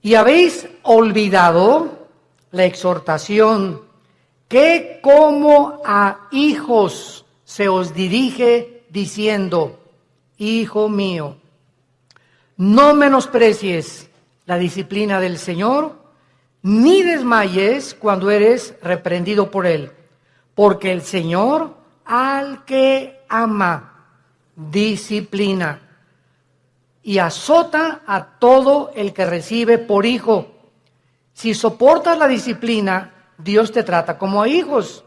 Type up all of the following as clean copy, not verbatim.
Y habéis olvidado la exhortación que como a hijos se os dirige diciendo: Hijo mío, no menosprecies la disciplina del Señor, ni desmayes cuando eres reprendido por Él, porque el Señor al que ama disciplina y azota a todo el que recibe por hijo. Si soportas la disciplina, Dios te trata como a hijos,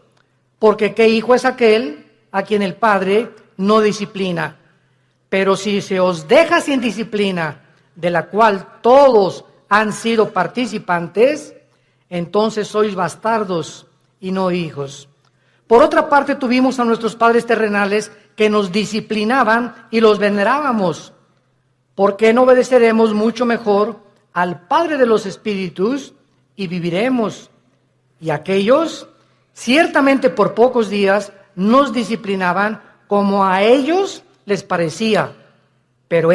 porque ¿qué hijo es aquel a quien el Padre no disciplina? Pero si se os deja sin disciplina, de la cual todos han sido participantes, entonces sois bastardos y no hijos. Por otra parte, tuvimos a nuestros padres terrenales que nos disciplinaban y los venerábamos. ¿Por qué no obedeceremos mucho mejor al Padre de los Espíritus y viviremos? Y aquellos, ciertamente por pocos días, nos disciplinaban como a ellos les parecía, pero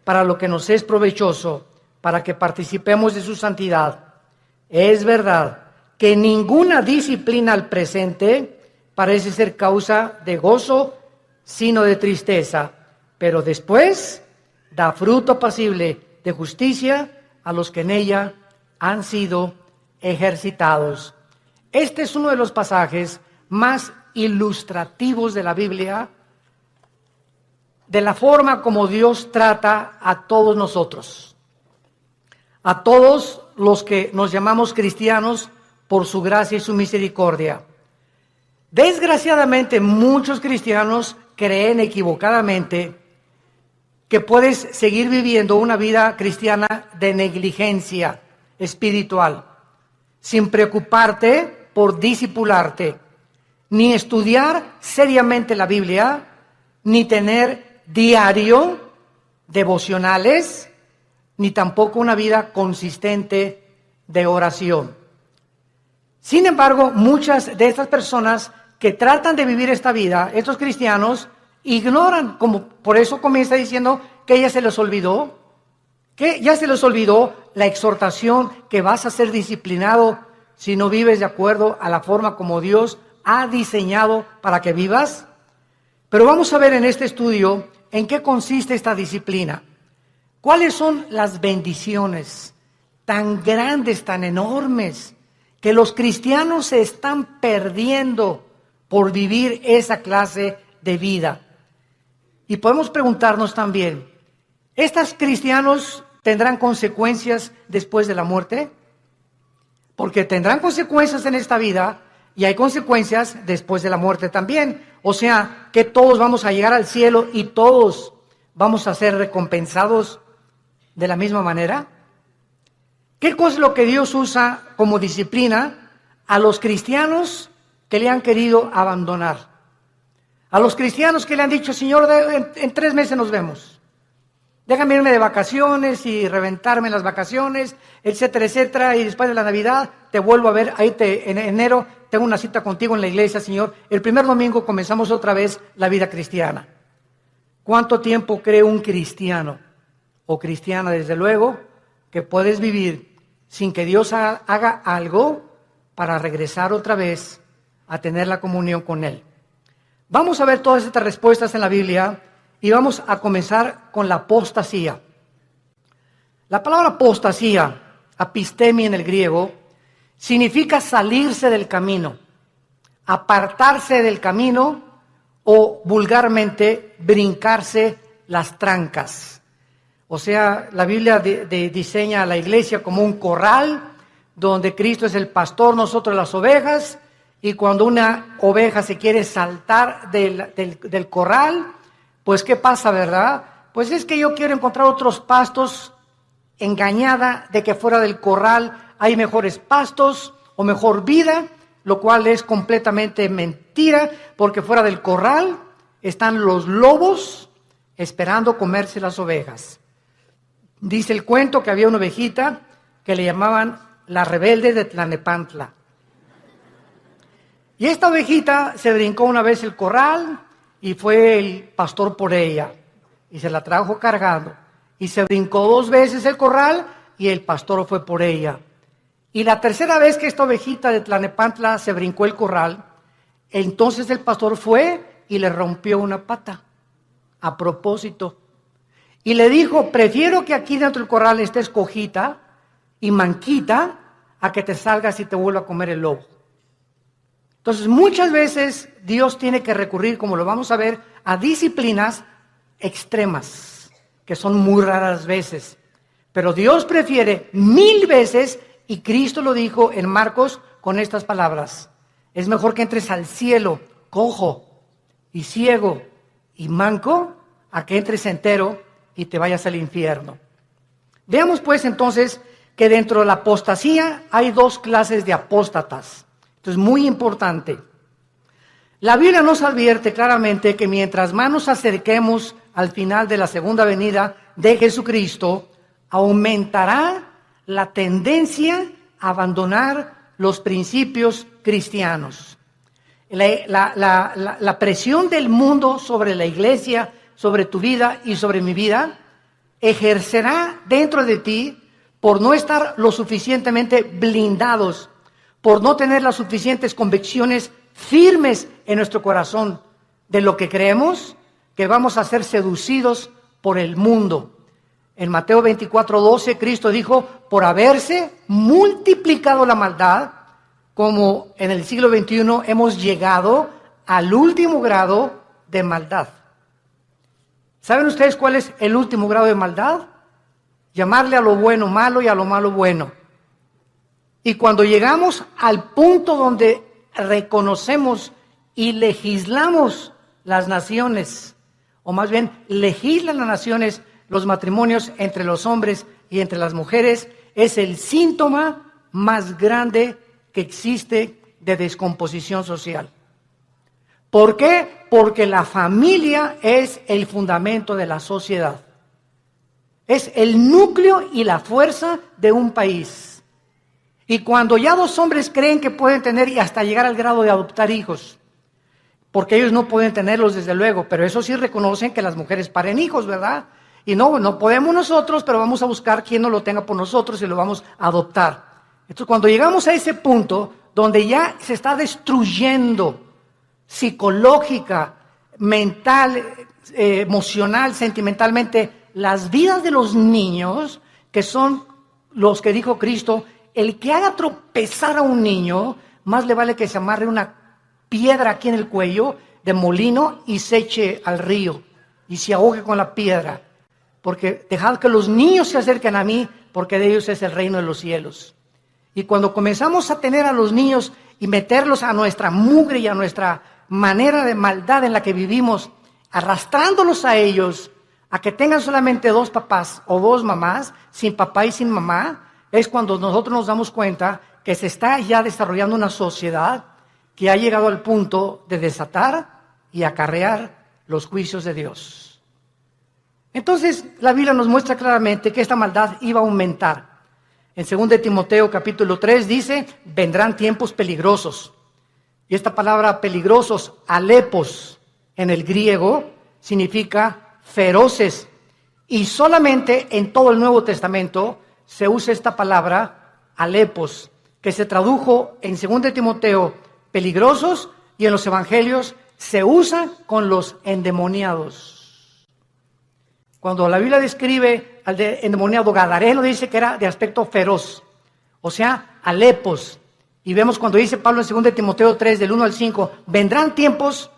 para lo que nos es provechoso, para que participemos de su santidad. Es verdad que ninguna disciplina al presente parece ser causa de gozo, sino de tristeza, pero después da fruto apacible de justicia a los que en ella han sido ejercitados. Este es uno de los pasajes más ilustrativos de la Biblia, de la forma como Dios trata a todos nosotros, a todos los que nos llamamos cristianos por su gracia y su misericordia. Desgraciadamente, muchos cristianos creen equivocadamente que puedes seguir viviendo una vida cristiana de negligencia espiritual, sin preocuparte por discipularte, ni estudiar seriamente la Biblia, ni tener diario devocionales, ni tampoco una vida consistente de oración. Sin embargo, muchas de estas personas que tratan de vivir esta vida, estos cristianos, ignoran, como por eso comienza diciendo que ya se les olvidó, la exhortación que vas a ser disciplinado si no vives de acuerdo a la forma como Dios ha diseñado para que vivas. Pero vamos a ver en este estudio en qué consiste esta disciplina. ¿Cuáles son las bendiciones tan grandes, tan enormes, que los cristianos se están perdiendo por vivir esa clase de vida? Y podemos preguntarnos también, ¿estos cristianos tendrán consecuencias después de la muerte? Porque tendrán consecuencias en esta vida y hay consecuencias después de la muerte también. O sea, que todos vamos a llegar al cielo y todos vamos a ser recompensados de la misma manera. ¿Qué cosa es lo que Dios usa como disciplina a los cristianos que le han querido abandonar? A los cristianos que le han dicho: Señor, en 3 meses nos vemos. Déjame irme de vacaciones y reventarme en las vacaciones, etcétera, etcétera. Y después de la Navidad te vuelvo a ver. En enero tengo una cita contigo en la iglesia, Señor. El primer domingo comenzamos otra vez la vida cristiana. ¿Cuánto tiempo cree un cristiano o cristiana, desde luego, que puedes vivir sin que Dios haga algo para regresar otra vez a tener la comunión con Él? Vamos a ver todas estas respuestas en la Biblia y vamos a comenzar con la apostasía. La palabra apostasía, apistemia en el griego, significa salirse del camino, apartarse del camino o vulgarmente brincarse las trancas. O sea, la Biblia diseña a la iglesia como un corral donde Cristo es el pastor, nosotros las ovejas, y cuando una oveja se quiere saltar del corral, pues ¿qué pasa, verdad? Pues es que yo quiero encontrar otros pastos, engañada de que fuera del corral hay mejores pastos o mejor vida, lo cual es completamente mentira, porque fuera del corral están los lobos esperando comerse las ovejas. Dice el cuento que había una ovejita que le llamaban la rebelde de Tlanepantla. Y esta ovejita se brincó una vez el corral y fue el pastor por ella y se la trajo cargando. Y se brincó 2 veces el corral y el pastor fue por ella. Y la tercera vez que esta ovejita de Tlalnepantla se brincó el corral, entonces el pastor fue y le rompió una pata a propósito. Y le dijo, prefiero que aquí dentro del corral estés cojita y manquita a que te salgas y te vuelva a comer el lobo. Entonces muchas veces Dios tiene que recurrir, como lo vamos a ver, a disciplinas extremas, que son muy raras veces. Pero Dios prefiere 1000 veces, y Cristo lo dijo en Marcos con estas palabras: es mejor que entres al cielo cojo y ciego y manco, a que entres entero y te vayas al infierno. Veamos pues entonces que dentro de la apostasía hay 2 clases de apóstatas. Esto es muy importante. La Biblia nos advierte claramente que mientras más nos acerquemos al final de la segunda venida de Jesucristo, aumentará la tendencia a abandonar los principios cristianos. La presión del mundo sobre la iglesia, sobre tu vida y sobre mi vida, ejercerá dentro de ti por no estar lo suficientemente blindados, por no tener las suficientes convicciones firmes en nuestro corazón de lo que creemos, que vamos a ser seducidos por el mundo. En Mateo 24:12, Cristo dijo, por haberse multiplicado la maldad, como en el siglo XXI hemos llegado al último grado de maldad. ¿Saben ustedes cuál es el último grado de maldad? Llamarle a lo bueno malo y a lo malo bueno. Y cuando llegamos al punto donde reconocemos y legislamos las naciones, o más bien legislan las naciones los matrimonios entre los hombres y entre las mujeres, es el síntoma más grande que existe de descomposición social. ¿Por qué? Porque la familia es el fundamento de la sociedad. Es el núcleo y la fuerza de un país. Y cuando ya 2 hombres creen que pueden tener y hasta llegar al grado de adoptar hijos, porque ellos no pueden tenerlos desde luego, pero eso sí reconocen que las mujeres paren hijos, ¿verdad? Y no podemos nosotros, pero vamos a buscar quien no lo tenga por nosotros y lo vamos a adoptar. Entonces cuando llegamos a ese punto donde ya se está destruyendo psicológica, mental, emocional, sentimentalmente, las vidas de los niños, que son los que dijo Cristo, el que haga tropezar a un niño, más le vale que se amarre una piedra aquí en el cuello de molino y se eche al río y se ahogue con la piedra. Porque dejad que los niños se acerquen a mí, porque de ellos es el reino de los cielos. Y cuando comenzamos a tener a los niños y meterlos a nuestra mugre y a nuestra manera de maldad en la que vivimos, arrastrándolos a ellos, a que tengan solamente 2 papás o 2 mamás, sin papá y sin mamá, es cuando nosotros nos damos cuenta que se está ya desarrollando una sociedad que ha llegado al punto de desatar y acarrear los juicios de Dios. Entonces, la Biblia nos muestra claramente que esta maldad iba a aumentar. En 2 Timoteo capítulo 3 dice, vendrán tiempos peligrosos. Y esta palabra peligrosos, alepos, en el griego, significa feroces. Y solamente en todo el Nuevo Testamento se usa esta palabra, alepos, que se tradujo en 2 Timoteo, peligrosos, y en los evangelios se usa con los endemoniados. Cuando la Biblia describe al endemoniado gadareno, dice que era de aspecto feroz, o sea, alepos. Y vemos cuando dice Pablo en 2 Timoteo 3, del 1 al 5, vendrán tiempos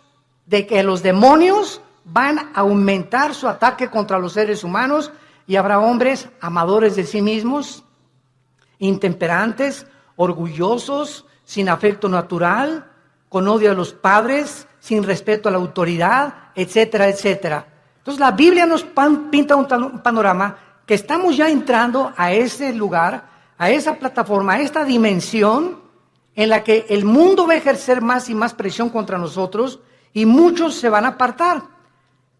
de que los demonios van a aumentar su ataque contra los seres humanos, y habrá hombres amadores de sí mismos, intemperantes, orgullosos, sin afecto natural, con odio a los padres, sin respeto a la autoridad, etcétera, etcétera. Entonces la Biblia nos pinta un panorama que estamos ya entrando a ese lugar, a esa plataforma, a esta dimensión en la que el mundo va a ejercer más y más presión contra nosotros y muchos se van a apartar.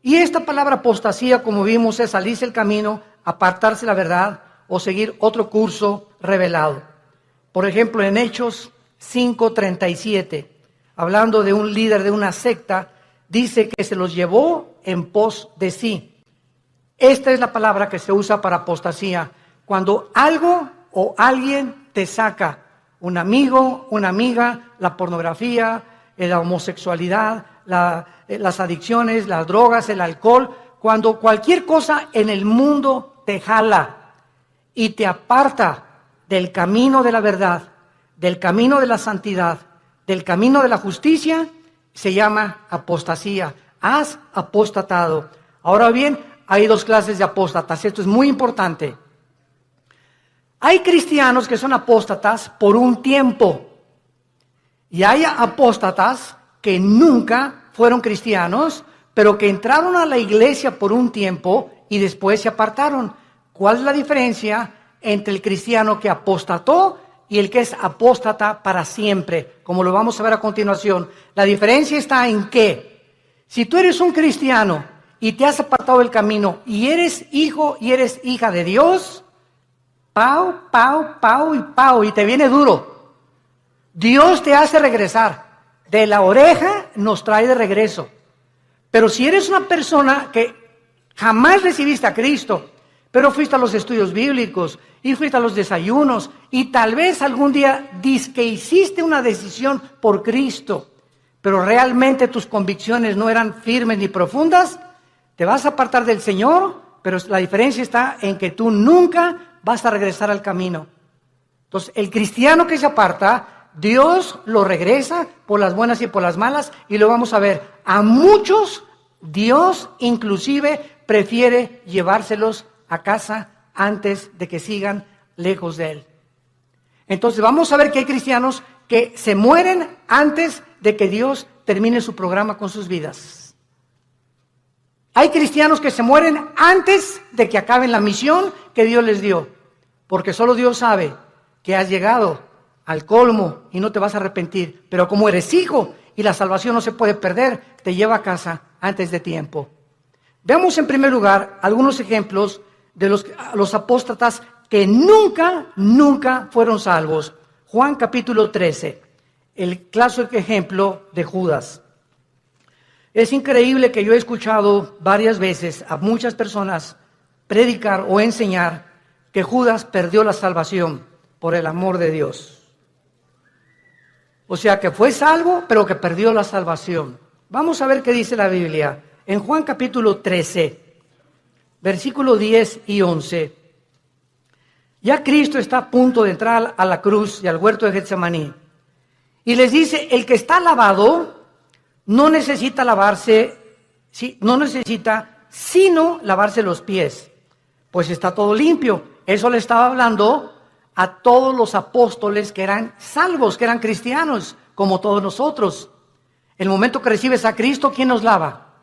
Y esta palabra apostasía, como vimos, es salirse el camino, apartarse la verdad o seguir otro curso revelado. Por ejemplo, en Hechos 5:37, hablando de un líder de una secta, dice que se los llevó en pos de sí. Esta es la palabra que se usa para apostasía. cuando algo o alguien te saca, un amigo, una amiga, la pornografía, la homosexualidad, las adicciones, las drogas, el alcohol, cuando cualquier cosa en el mundo te jala y te aparta del camino de la verdad, del camino de la santidad, del camino de la justicia, se llama apostasía. Has apostatado. Ahora bien, hay dos clases de apóstatas. Esto es muy importante. Hay cristianos que son apóstatas por un tiempo. Y hay apóstatas que nunca fueron cristianos, pero que entraron a la iglesia por un tiempo y después se apartaron. ¿Cuál es la diferencia entre el cristiano que apostató y el que es apóstata para siempre? Como lo vamos a ver a continuación. La diferencia está en que si tú eres un cristiano y te has apartado del camino y eres hijo y eres hija de Dios, pau, pau, pau y pau, y te viene duro. Dios te hace regresar. De la oreja nos trae de regreso. Pero si eres una persona que jamás recibiste a Cristo, pero fuiste a los estudios bíblicos y fuiste a los desayunos y tal vez algún día que hiciste una decisión por Cristo, pero realmente tus convicciones no eran firmes ni profundas, te vas a apartar del Señor, pero la diferencia está en que tú nunca vas a regresar al camino. Entonces, el cristiano que se aparta, Dios lo regresa por las buenas y por las malas, y lo vamos a ver. A muchos Dios inclusive prefiere llevárselos a casa antes de que sigan lejos de Él. Entonces vamos a ver que hay cristianos que se mueren antes de que Dios termine su programa con sus vidas. Hay cristianos que se mueren antes de que acaben la misión que Dios les dio, porque solo Dios sabe que has llegado al colmo y no te vas a arrepentir, pero como eres hijo y la salvación no se puede perder, te lleva a casa antes de tiempo. Veamos en primer lugar algunos ejemplos de los apóstatas que nunca fueron salvos. Juan capítulo 13, el clásico ejemplo de Judas. Es increíble que yo he escuchado varias veces a muchas personas predicar o enseñar que Judas perdió la salvación por el amor de Dios. O sea, que fue salvo, pero que perdió la salvación. Vamos a ver qué dice la Biblia. En Juan capítulo 13, versículos 10 y 11. Ya Cristo está a punto de entrar a la cruz y al huerto de Getsemaní. Y les dice, el que está lavado no necesita sino lavarse los pies, pues está todo limpio. Eso le estaba hablando a todos los apóstoles que eran salvos, que eran cristianos, como todos nosotros. El momento que recibes a Cristo, ¿quién nos lava?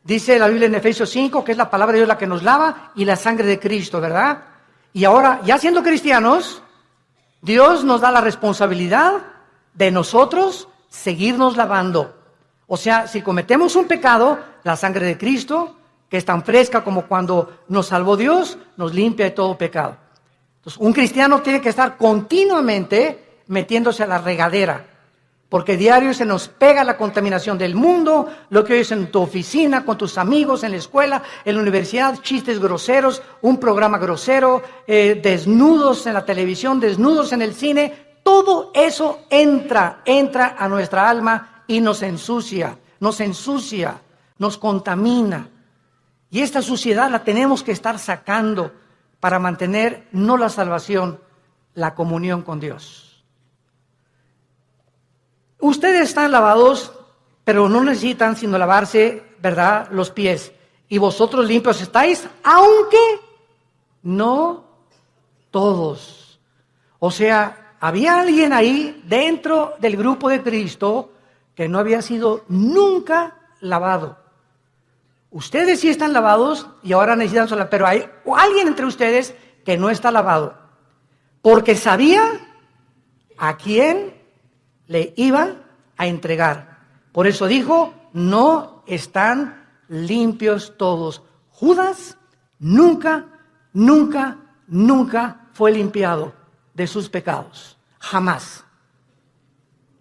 Dice la Biblia en Efesios 5, que es la palabra de Dios la que nos lava y la sangre de Cristo, ¿verdad? Y ahora, ya siendo cristianos, Dios nos da la responsabilidad de nosotros seguirnos lavando. O sea, si cometemos un pecado, la sangre de Cristo, que es tan fresca como cuando nos salvó Dios, nos limpia de todo pecado. Entonces, un cristiano tiene que estar continuamente metiéndose a la regadera, porque diario se nos pega la contaminación del mundo, lo que oyes en tu oficina, con tus amigos, en la escuela, en la universidad, chistes groseros, un programa grosero, desnudos en la televisión, desnudos en el cine. Todo eso entra a nuestra alma y nos ensucia, nos contamina. Y esta suciedad la tenemos que estar sacando para mantener no la salvación, la comunión con Dios. Ustedes están lavados, pero no necesitan sino lavarse, ¿verdad?, los pies. Y vosotros limpios estáis, aunque no todos. O sea, había alguien ahí dentro del grupo de Cristo que no había sido nunca lavado. Ustedes sí están lavados y ahora necesitan sola, pero hay alguien entre ustedes que no está lavado, porque sabía a quién le iba a entregar. Por eso dijo, no están limpios todos. Judas nunca fue limpiado de sus pecados, jamás.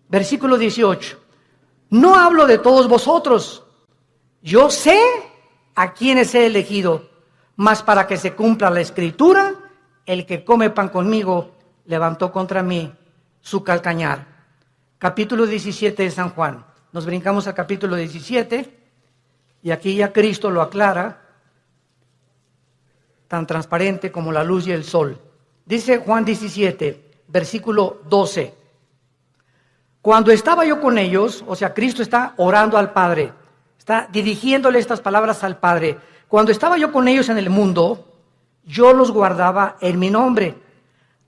Versículo 18. No hablo de todos vosotros. Yo sé a quienes he elegido, Mas para que se cumpla la escritura, el que come pan conmigo levantó contra mí su calcañar. Capítulo 17 de San Juan. Nos brincamos al capítulo 17 y aquí ya Cristo lo aclara, tan transparente como la luz y el sol. Dice Juan 17, versículo 12. Cuando estaba yo con ellos, o sea, Cristo está orando al Padre, está dirigiéndole estas palabras al Padre. Cuando estaba yo con ellos en el mundo, yo los guardaba en mi nombre.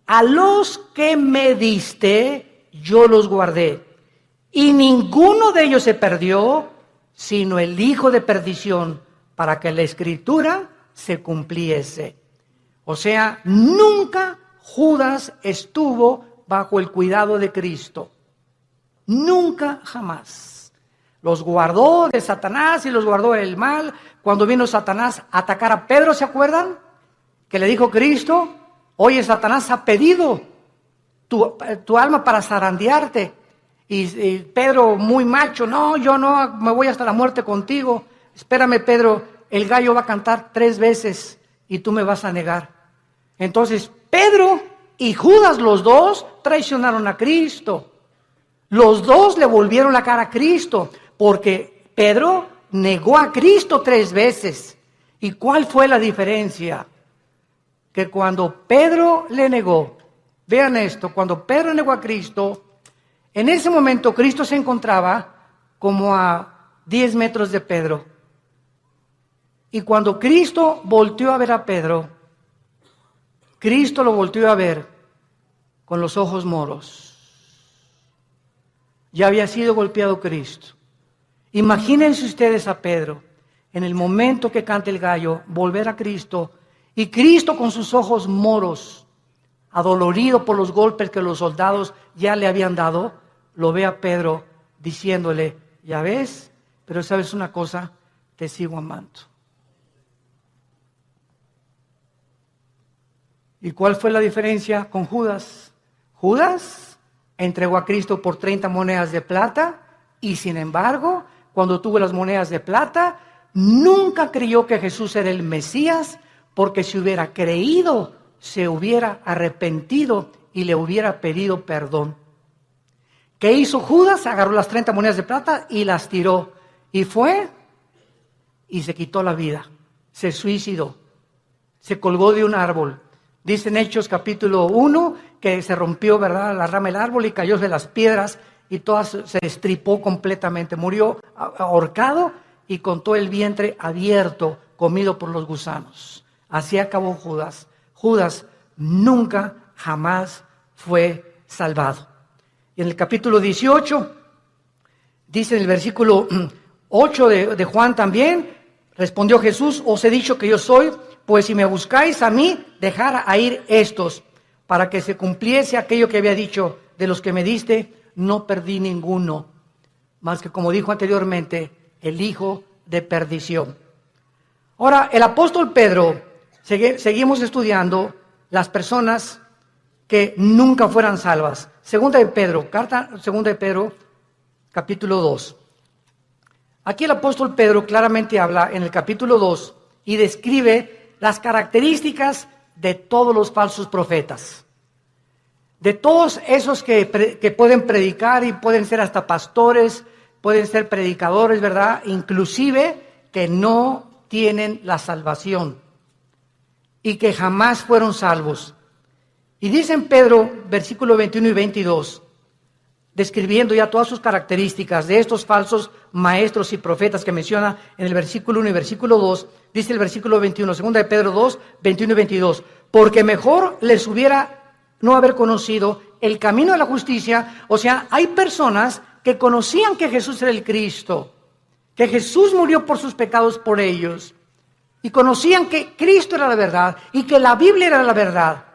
A los que me diste, yo los guardé. Y ninguno de ellos se perdió, sino el hijo de perdición, para que la escritura se cumpliese. O sea, nunca Judas estuvo bajo el cuidado de Cristo. Nunca, jamás. Los guardó de Satanás y los guardó del mal. Cuando vino Satanás a atacar a Pedro, ¿se acuerdan? Que le dijo Cristo, oye, Satanás ha pedido tu alma para zarandearte. Y Pedro, muy macho, no, yo no, me voy hasta la muerte contigo. Espérame, Pedro, el gallo va a cantar 3 veces y tú me vas a negar. Entonces, Pedro y Judas, los dos, traicionaron a Cristo. Los dos le volvieron la cara a Cristo, porque Pedro negó a Cristo 3 veces. ¿Y cuál fue la diferencia? Que cuando Pedro le negó, vean esto, cuando Pedro negó a Cristo, en ese momento Cristo se encontraba como a 10 metros de Pedro. Y cuando Cristo volteó a ver a Pedro, Cristo lo volteó a ver con los ojos moros. Ya había sido golpeado Cristo. Imagínense ustedes a Pedro, en el momento que cante el gallo, volver a Cristo, y Cristo con sus ojos moros, adolorido por los golpes que los soldados ya le habían dado, lo ve a Pedro diciéndole, ya ves, pero sabes una cosa, te sigo amando. ¿Y cuál fue la diferencia con Judas? Judas entregó a Cristo por 30 monedas de plata y sin embargo, cuando tuvo las monedas de plata, nunca creyó que Jesús era el Mesías, porque si hubiera creído, se hubiera arrepentido y le hubiera pedido perdón. ¿Qué hizo Judas? Agarró las 30 monedas de plata y las tiró. Y fue y se quitó la vida. Se suicidó. Se colgó de un árbol. Dice en Hechos capítulo 1 que se rompió, ¿verdad?, la rama del árbol y cayó de las piedras y todas se estripó completamente. Murió ahorcado y con todo el vientre abierto, comido por los gusanos. Así acabó Judas. Judas nunca, jamás fue salvado. Y en el capítulo 18, dice en el versículo 8 de Juan también, respondió Jesús, os he dicho que yo soy, pues si me buscáis a mí, dejad a ir estos, para que se cumpliese aquello que había dicho, de los que me diste, no perdí ninguno, más que como dijo anteriormente, el hijo de perdición. Ahora, el apóstol Pedro, seguimos estudiando las personas que nunca fueran salvas. Carta segunda de Pedro, capítulo 2. Aquí el apóstol Pedro claramente habla en el capítulo 2 y describe las características de todos los falsos profetas. De todos esos que pueden predicar y pueden ser hasta pastores, pueden ser predicadores, ¿verdad? Inclusive que no tienen la salvación y que jamás fueron salvos. Y dice en Pedro, versículo 21 y 22, describiendo ya todas sus características de estos falsos maestros y profetas que menciona en el versículo 1 y versículo 2, dice el versículo 21, segunda de Pedro 2, 21 y 22, porque mejor les hubiera no haber conocido el camino de la justicia. O sea, hay personas que conocían que Jesús era el Cristo, que Jesús murió por sus pecados por ellos, y conocían que Cristo era la verdad y que la Biblia era la verdad.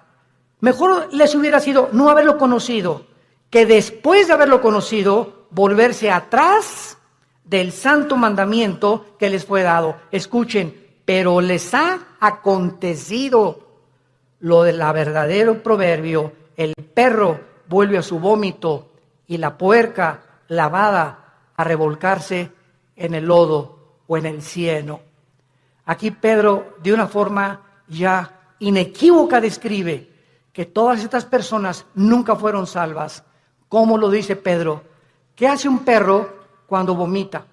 Mejor les hubiera sido no haberlo conocido, que después de haberlo conocido, volverse atrás del santo mandamiento que les fue dado. Escuchen, pero les ha acontecido lo del verdadero proverbio, el perro vuelve a su vómito y la puerca lavada a revolcarse en el lodo o en el cieno. Aquí Pedro, de una forma ya inequívoca, describe que todas estas personas nunca fueron salvas. ¿Cómo lo dice Pedro? ¿Qué hace un perro cuando vomita?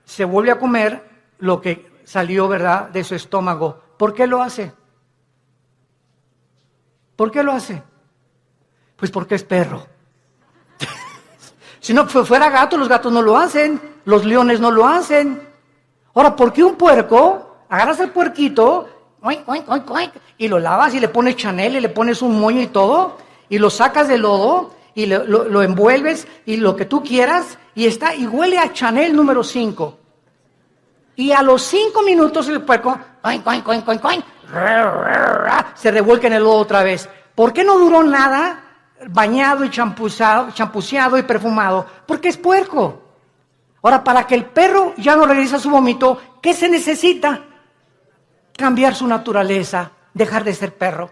Se vuelve a comer lo que salió, ¿verdad?, de su estómago. ¿Por qué lo hace? ¿Por qué lo hace? Pues porque es perro. Si no fuera gato, los gatos no lo hacen, los leones no lo hacen. Ahora, ¿por qué un puerco? Agarras el puerquito, oink, oink, oink, oink, y lo lavas y le pones Chanel y le pones un moño y todo, y lo sacas del lodo y lo envuelves y lo que tú quieras, y está y huele a Chanel número 5. Y a los 5 minutos el puerco oink, oink, oink, oink, oink, se revuelca en el lodo otra vez. ¿Por qué no duró nada bañado y champuceado y perfumado? Porque es puerco. Ahora, para que el perro ya no regrese a su vómito, ¿qué se necesita? Cambiar su naturaleza, dejar de ser perro.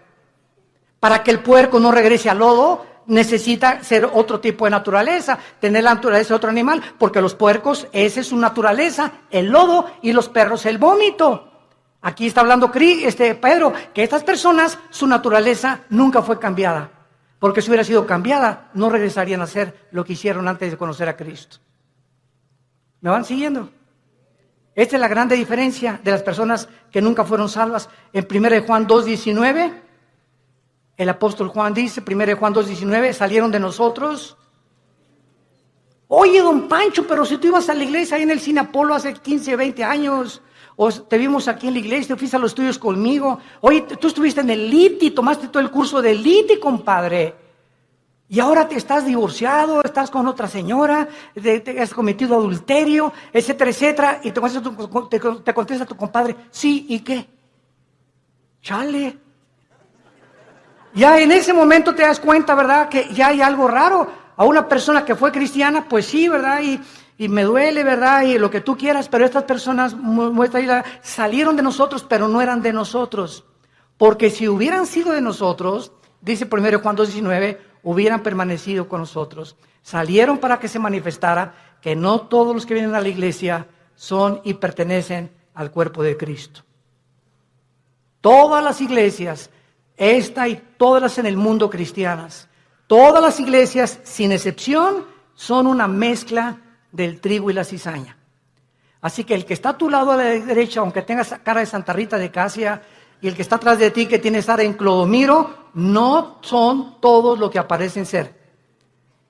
Para que el puerco no regrese al lodo, necesita ser otro tipo de naturaleza, tener la naturaleza de otro animal, porque los puercos, esa es su naturaleza, el lodo, y los perros el vómito. Aquí está hablando Pedro, que estas personas, su naturaleza nunca fue cambiada, porque si hubiera sido cambiada, no regresarían a hacer lo que hicieron antes de conocer a Cristo. ¿Me van siguiendo? Esta es la grande diferencia de las personas que nunca fueron salvas. En 1 Juan 2:19, el apóstol Juan dice, 1 Juan 2:19, salieron de nosotros. Oye, don Pancho, pero si tú ibas a la iglesia ahí en el Cine Apolo hace 15, 20 años, o te vimos aquí en la iglesia, fuiste a los estudios conmigo. Oye, tú estuviste en el LITI, tomaste todo el curso del LITI, compadre. Y ahora te estás divorciado, estás con otra señora, te has cometido adulterio, etcétera, etcétera. Y te contesta tu compadre, sí, ¿y qué? Chale. Ya en ese momento te das cuenta, ¿verdad?, que ya hay algo raro. A una persona que fue cristiana, pues sí, ¿verdad? Y me duele, ¿verdad? Y lo que tú quieras, pero estas personas salieron de nosotros, pero no eran de nosotros. Porque si hubieran sido de nosotros, dice 1 Juan 2:19, hubieran permanecido con nosotros. Salieron para que se manifestara que no todos los que vienen a la iglesia son y pertenecen al cuerpo de Cristo. Todas las iglesias, esta y todas las en el mundo cristianas, todas las iglesias, sin excepción, son una mezcla del trigo y la cizaña. Así que el que está a tu lado a la derecha, aunque tengas cara de Santa Rita de Casia, y el que está atrás de ti, que tiene cara en Clodomiro, no son todos lo que aparecen ser.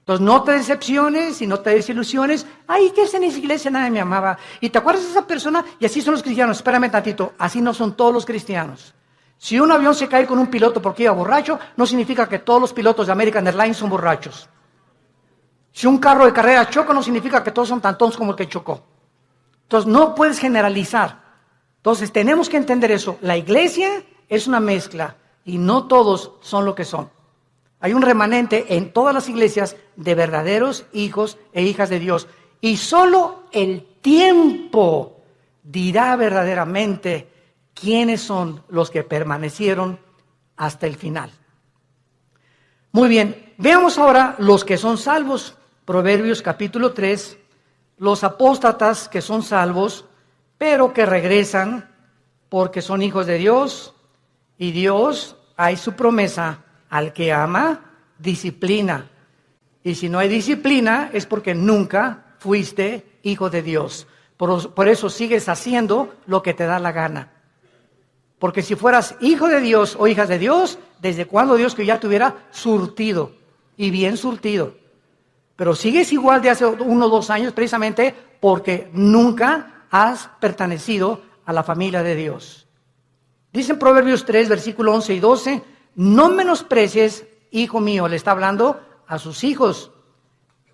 Entonces no te decepciones y no te desilusiones. Ay, ¿qué es en esa iglesia? Nadie me amaba. ¿Y te acuerdas de esa persona? Y así son los cristianos. Espérame tantito, así no son todos los cristianos. Si un avión se cae con un piloto porque iba borracho, no significa que todos los pilotos de American Airlines son borrachos. Si un carro de carrera choca, no significa que todos son tan tontos como el que chocó. Entonces no puedes generalizar. Entonces tenemos que entender eso. La iglesia es una mezcla y no todos son lo que son. Hay un remanente en todas las iglesias de verdaderos hijos e hijas de Dios. Y solo el tiempo dirá verdaderamente quiénes son los que permanecieron hasta el final. Muy bien, veamos ahora los que son salvos. Proverbios capítulo 3, los apóstatas que son salvos, pero que regresan porque son hijos de Dios, y Dios, hay su promesa, al que ama, disciplina. Y si no hay disciplina, es porque nunca fuiste hijo de Dios. Por eso sigues haciendo lo que te da la gana. Porque si fueras hijo de Dios o hija de Dios, ¿desde cuándo Dios que ya te hubiera surtido? Y bien surtido. Pero sigues igual de hace 1 o 2 años, precisamente porque nunca has pertenecido a la familia de Dios. Dice en Proverbios 3, versículo 11 y 12, no menosprecies, hijo mío, le está hablando a sus hijos,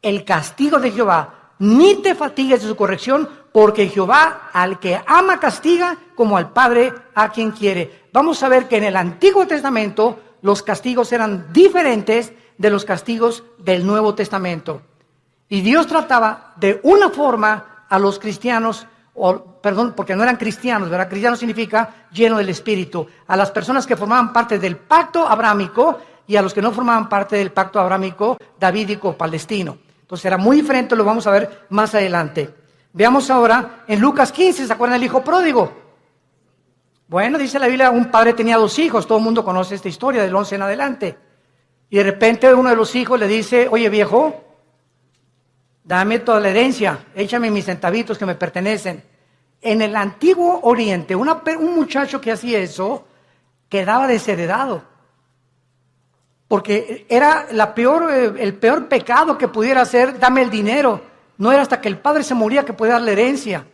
el castigo de Jehová, ni te fatigues de su corrección, porque Jehová al que ama castiga, como al padre a quien quiere. Vamos a ver que en el Antiguo Testamento los castigos eran diferentes de los castigos del Nuevo Testamento. Y Dios trataba de una forma a los cristianos, porque no eran cristianos, ¿verdad? Cristiano significa lleno del Espíritu. A las personas que formaban parte del pacto abrámico y a los que no formaban parte del pacto abrámico davídico palestino. Entonces era muy diferente, lo vamos a ver más adelante. Veamos ahora en Lucas 15, ¿se acuerdan del hijo pródigo? Bueno, dice la Biblia, un padre tenía 2 hijos, todo el mundo conoce esta historia del 11 en adelante. Y de repente uno de los hijos le dice, oye viejo, dame toda la herencia, échame mis centavitos que me pertenecen. En el antiguo Oriente, un muchacho que hacía eso quedaba desheredado. Porque era el peor pecado que pudiera hacer, dame el dinero. No era hasta que el padre se moría que podía dar la herencia.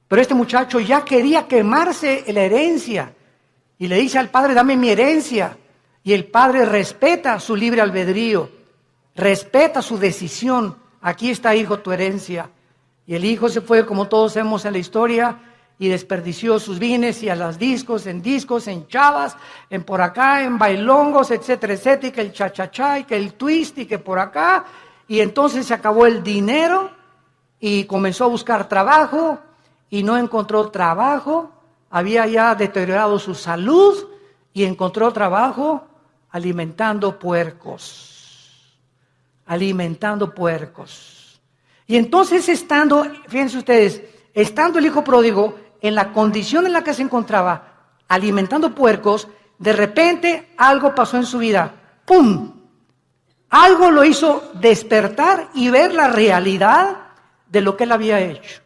Pero este muchacho ya quería quemarse la herencia. Y le dice al padre, dame mi herencia. Y el padre respeta su libre albedrío, respeta su decisión. Aquí está, hijo, tu herencia. Y el hijo se fue, como todos sabemos en la historia, y desperdició sus bienes y a las discos, en chavas, en por acá, en bailongos, etcétera, etcétera, y que el cha-cha-cha, y que el twist, y que por acá. Y entonces se acabó el dinero y comenzó a buscar trabajo y no encontró trabajo. Había ya deteriorado su salud y encontró trabajo alimentando puercos. Alimentando puercos. Y entonces fíjense ustedes, estando el hijo pródigo en la condición en la que se encontraba, alimentando puercos, de repente algo pasó en su vida. ¡Pum! Algo lo hizo despertar y ver la realidad de lo que él había hecho.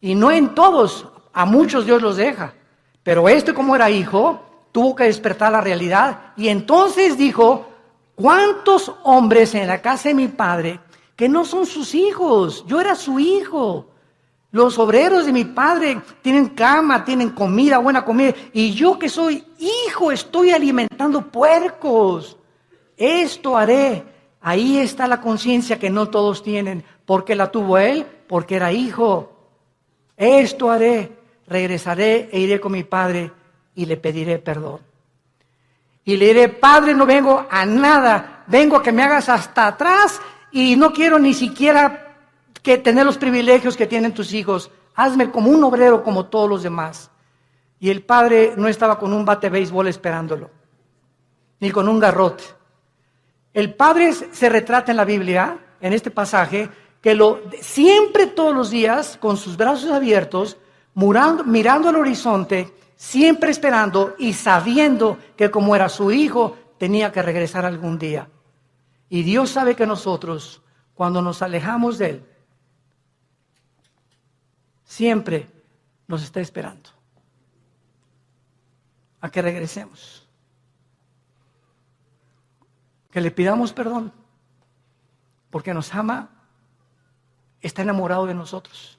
Y no en todos, a muchos Dios los deja. Pero como era hijo, tuvo que despertar la realidad. Y entonces dijo, ¿cuántos hombres en la casa de mi padre que no son sus hijos? Yo era su hijo. Los obreros de mi padre tienen cama, tienen comida, buena comida. Y yo que soy hijo, estoy alimentando puercos. Esto haré. Ahí está la conciencia que no todos tienen. ¿Por qué la tuvo él? Porque era hijo. Esto haré. Regresaré e iré con mi padre y le pediré perdón. Y le diré, Padre, no vengo a nada. Vengo a que me hagas hasta atrás y no quiero ni siquiera que tener los privilegios que tienen tus hijos. Hazme como un obrero como todos los demás. Y el padre no estaba con un bate de béisbol esperándolo, ni con un garrote. El padre se retrata en la Biblia, en este pasaje, que siempre todos los días, con sus brazos abiertos, mirando al horizonte, siempre esperando y sabiendo que como era su hijo, tenía que regresar algún día. Y Dios sabe que nosotros, cuando nos alejamos de Él, siempre nos está esperando a que regresemos, que le pidamos perdón, porque nos ama, está enamorado de nosotros.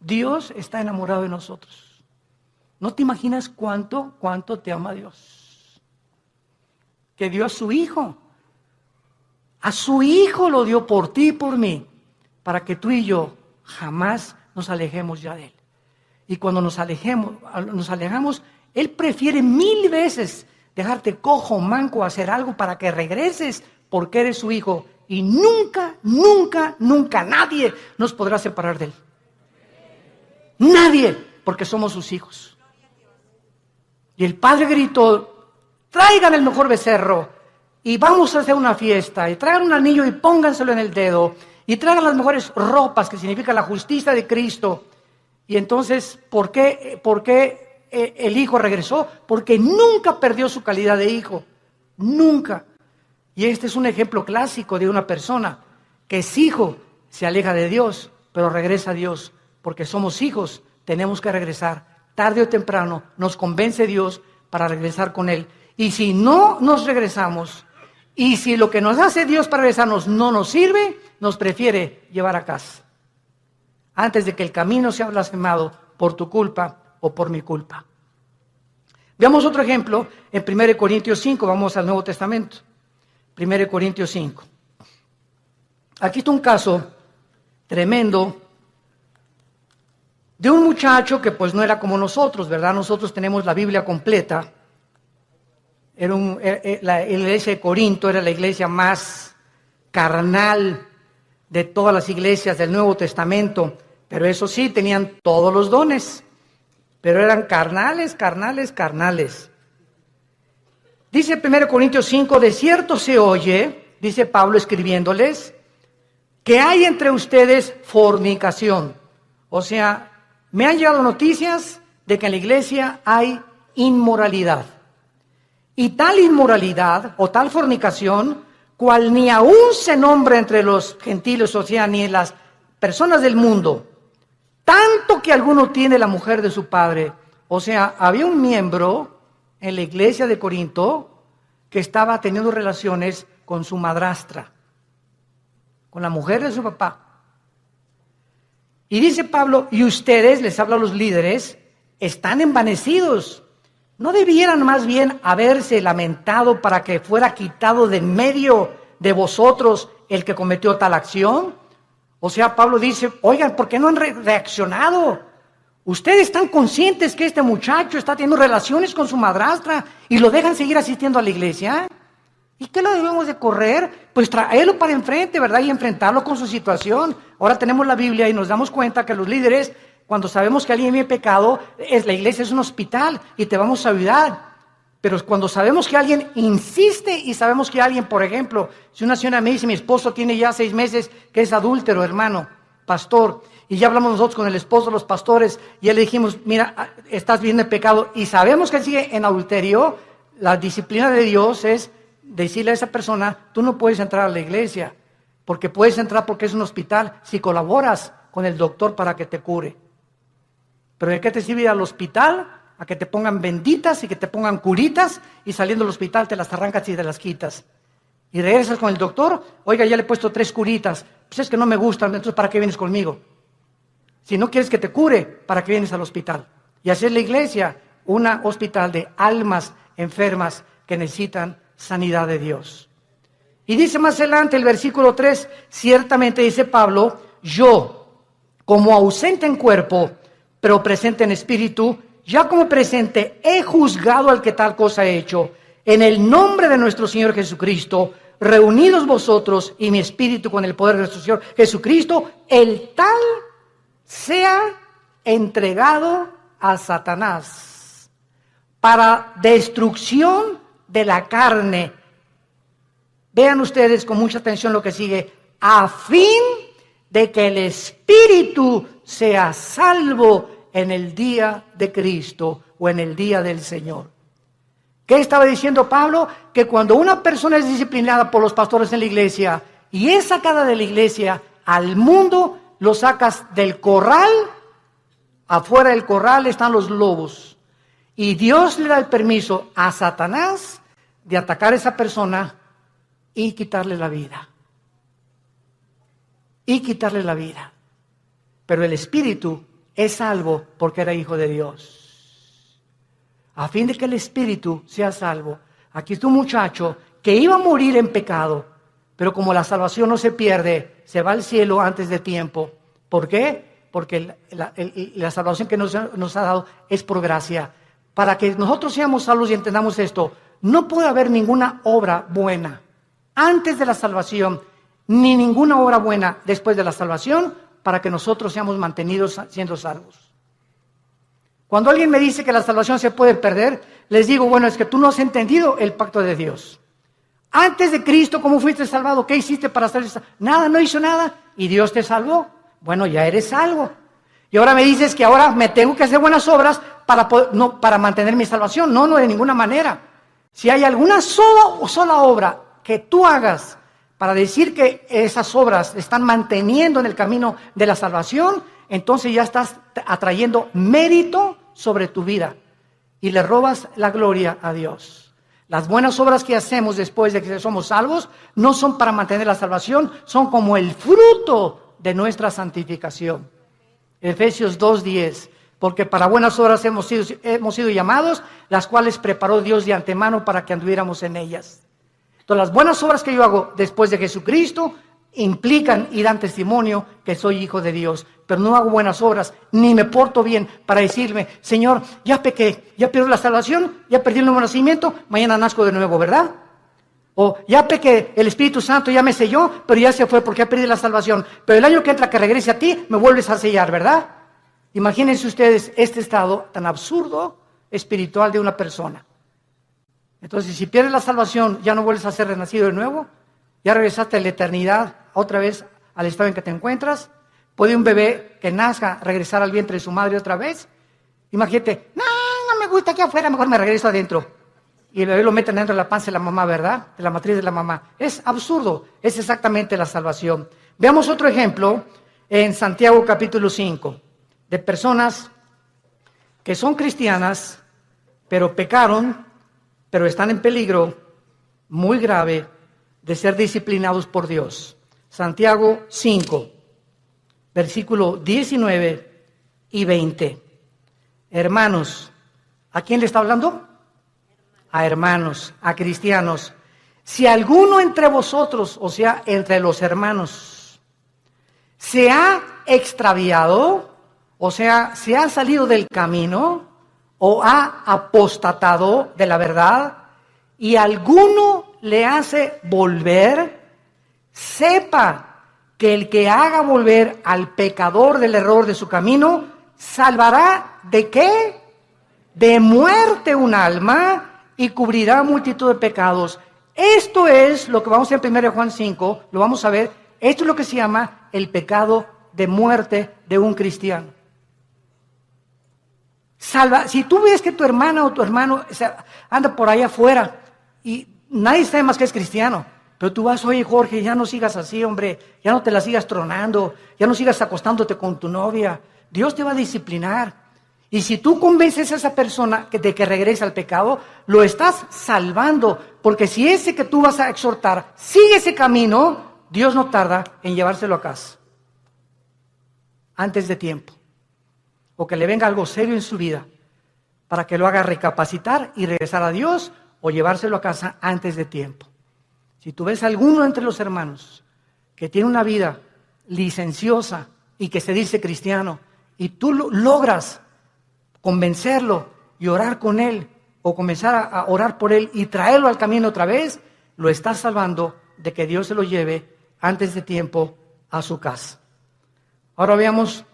Dios está enamorado de nosotros. No te imaginas cuánto te ama Dios, que dio a su hijo. A su hijo lo dio por ti y por mí, para que tú y yo jamás nos alejemos ya de Él. Y cuando nos alejamos, Él prefiere 1000 veces dejarte cojo, manco, hacer algo para que regreses, porque eres su hijo. Y nunca, nunca, nunca nadie nos podrá separar de Él. Nadie, porque somos sus hijos. Y el padre gritó, traigan el mejor becerro y vamos a hacer una fiesta, y traigan un anillo y pónganselo en el dedo, y traigan las mejores ropas, que significa la justicia de Cristo. Y entonces, ¿por qué el hijo regresó? Porque nunca perdió su calidad de hijo, nunca. Y este es un ejemplo clásico de una persona que es hijo, se aleja de Dios, pero regresa a Dios, porque somos hijos, tenemos que regresar. Tarde o temprano nos convence Dios para regresar con Él. Y si no nos regresamos, y si lo que nos hace Dios para regresarnos no nos sirve, nos prefiere llevar a casa, antes de que el camino sea blasfemado por tu culpa o por mi culpa. Veamos otro ejemplo en 1 Corintios 5, vamos al Nuevo Testamento. 1 Corintios 5. Aquí está un caso tremendo de un muchacho que pues no era como nosotros, ¿verdad? Nosotros tenemos la Biblia completa. La iglesia de Corinto era la iglesia más carnal de todas las iglesias del Nuevo Testamento, pero eso sí, tenían todos los dones, pero eran carnales. Dice 1 Corintios 5, de cierto se oye, dice Pablo escribiéndoles, que hay entre ustedes fornicación. O sea, me han llegado noticias de que en la iglesia hay inmoralidad. Y tal inmoralidad o tal fornicación, cual ni aún se nombra entre los gentiles, o sea, ni en las personas del mundo, tanto que alguno tiene la mujer de su padre. O sea, había un miembro en la iglesia de Corinto que estaba teniendo relaciones con su madrastra, con la mujer de su papá. Y dice Pablo, y ustedes, les habla a los líderes, están envanecidos. ¿No debieran más bien haberse lamentado para que fuera quitado de en medio de vosotros el que cometió tal acción? O sea, Pablo dice, oigan, ¿por qué no han reaccionado? Ustedes están conscientes que este muchacho está teniendo relaciones con su madrastra y lo dejan seguir asistiendo a la iglesia. ¿Y qué lo debemos de correr? Pues traerlo para enfrente, ¿verdad? Y enfrentarlo con su situación. Ahora tenemos la Biblia y nos damos cuenta que los líderes, cuando sabemos que alguien vive pecado, la iglesia es un hospital y te vamos a ayudar. Pero cuando sabemos que alguien insiste y sabemos que alguien, por ejemplo, si una señora me dice, mi esposo tiene ya 6 meses que es adúltero, hermano, pastor, y ya hablamos nosotros con el esposo de los pastores, y ya le dijimos, mira, estás viviendo en pecado, y sabemos que él sigue en adulterio, la disciplina de Dios es decirle a esa persona, tú no puedes entrar a la iglesia, porque puedes entrar porque es un hospital, si colaboras con el doctor para que te cure. Pero ¿de qué te sirve ir al hospital? A que te pongan benditas y que te pongan curitas, y saliendo del hospital te las arrancas y te las quitas. Y regresas con el doctor, oiga, ya le he puesto 3 curitas, pues es que no me gustan, entonces ¿para qué vienes conmigo? Si no quieres que te cure, ¿para qué vienes al hospital? Y así es la iglesia, un hospital de almas enfermas que necesitan sanidad de Dios. Y dice más adelante el versículo 3, ciertamente dice Pablo, yo, como ausente en cuerpo, pero presente en espíritu, ya como presente he juzgado al que tal cosa he hecho, en el nombre de nuestro Señor Jesucristo, reunidos vosotros y mi espíritu con el poder de nuestro Señor Jesucristo, el tal sea entregado a Satanás para destrucción de la carne. Vean ustedes con mucha atención lo que sigue, a fin de que el espíritu sea salvo en el día de Cristo o en el día del Señor. ¿Qué estaba diciendo Pablo? Que cuando una persona es disciplinada por los pastores en la iglesia y es sacada de la iglesia al mundo, lo sacas del corral, afuera del corral están los lobos. Y Dios le da el permiso a Satanás de atacar a esa persona y quitarle la vida. Y quitarle la vida. Pero el espíritu es salvo porque era hijo de Dios. A fin de que el espíritu sea salvo. Aquí está un muchacho que iba a morir en pecado, pero como la salvación no se pierde, se va al cielo antes de tiempo. ¿Por qué? Porque la salvación que nos ha dado es por gracia. Para que nosotros seamos salvos y entendamos esto, no puede haber ninguna obra buena antes de la salvación, ni ninguna obra buena después de la salvación, para que nosotros seamos mantenidos siendo salvos. Cuando alguien me dice que la salvación se puede perder, les digo, bueno, es que tú no has entendido el pacto de Dios. Antes de Cristo, ¿cómo fuiste salvado? ¿Qué hiciste para ser salvo? Nada, no hizo nada. ¿Y Dios te salvó? Bueno, ya eres salvo. Y ahora me dices que ahora me tengo que hacer buenas obras para mantener mi salvación. No, de ninguna manera. Si hay alguna sola obra que tú hagas para decir que esas obras están manteniendo en el camino de la salvación, entonces ya estás atrayendo mérito sobre tu vida y le robas la gloria a Dios. Las buenas obras que hacemos después de que somos salvos no son para mantener la salvación, son como el fruto de nuestra santificación. Efesios 2:10, porque para buenas obras hemos sido llamados, las cuales preparó Dios de antemano para que anduviéramos en ellas. Entonces las buenas obras que yo hago después de Jesucristo implican y dan testimonio que soy hijo de Dios, pero no hago buenas obras, ni me porto bien para decirme, Señor, ya pequé, ya perdí la salvación, ya perdí el nuevo nacimiento, mañana nazco de nuevo, ¿verdad? O ya pequé, el Espíritu Santo ya me selló, pero ya se fue porque ya perdí la salvación, pero el año que entra que regrese a ti, me vuelves a sellar, ¿verdad? Imagínense ustedes este estado tan absurdo espiritual de una persona. Entonces, si pierdes la salvación, ya no vuelves a ser renacido de nuevo, ya regresaste a la eternidad, otra vez al estado en que te encuentras, ¿Puede un bebé que nazca regresar al vientre de su madre otra vez? Imagínate, no, no me gusta aquí afuera, mejor me regreso adentro. Y el bebé lo meten dentro de la panza de la mamá, ¿verdad? De la matriz de la mamá. Es absurdo, es exactamente la salvación. Veamos otro ejemplo en Santiago capítulo 5, de personas que son cristianas, pero pecaron, pero están en peligro muy grave de ser disciplinados por Dios. Santiago 5, versículo 19 y 20. Hermanos, ¿a quién le está hablando? A hermanos, a cristianos. Si alguno entre vosotros, o sea, entre los hermanos, se ha extraviado, o sea, se ha salido del camino, o ha apostatado de la verdad, y alguno le hace volver, sepa que el que haga volver al pecador del error de su camino, salvará ¿de qué? De muerte un alma y cubrirá multitud de pecados. Esto es lo que vamos a ver en 1 Juan 5, lo vamos a ver. Esto es lo que se llama el pecado de muerte de un cristiano. Si tú ves que tu hermana o tu hermano anda por allá afuera y nadie sabe más que es cristiano, pero tú vas, oye Jorge, ya no sigas así, hombre, ya no te la sigas tronando, ya no sigas acostándote con tu novia, Dios te va a disciplinar. Y si tú convences a esa persona de que regrese al pecado, lo estás salvando, porque si ese que tú vas a exhortar sigue ese camino, Dios no tarda en llevárselo a casa antes de tiempo, o que le venga algo serio en su vida para que lo haga recapacitar y regresar a Dios, o llevárselo a casa antes de tiempo. Si tú ves a alguno entre los hermanos que tiene una vida licenciosa y que se dice cristiano, y tú logras convencerlo y orar con él, o comenzar a orar por él y traerlo al camino otra vez, lo estás salvando de que Dios se lo lleve antes de tiempo a su casa. Ahora veamos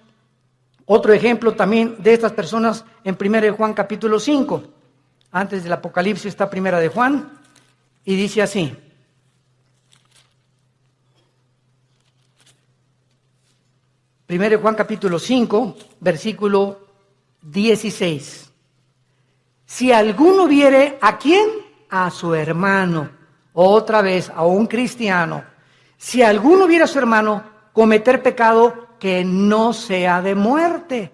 otro ejemplo también de estas personas en 1 Juan capítulo 5. Antes del Apocalipsis está 1 Juan y dice así. 1 Juan capítulo 5, versículo 16. Si alguno viere ¿a quién? A su hermano, otra vez a un cristiano. Si alguno viere a su hermano cometer pecado que no sea de muerte,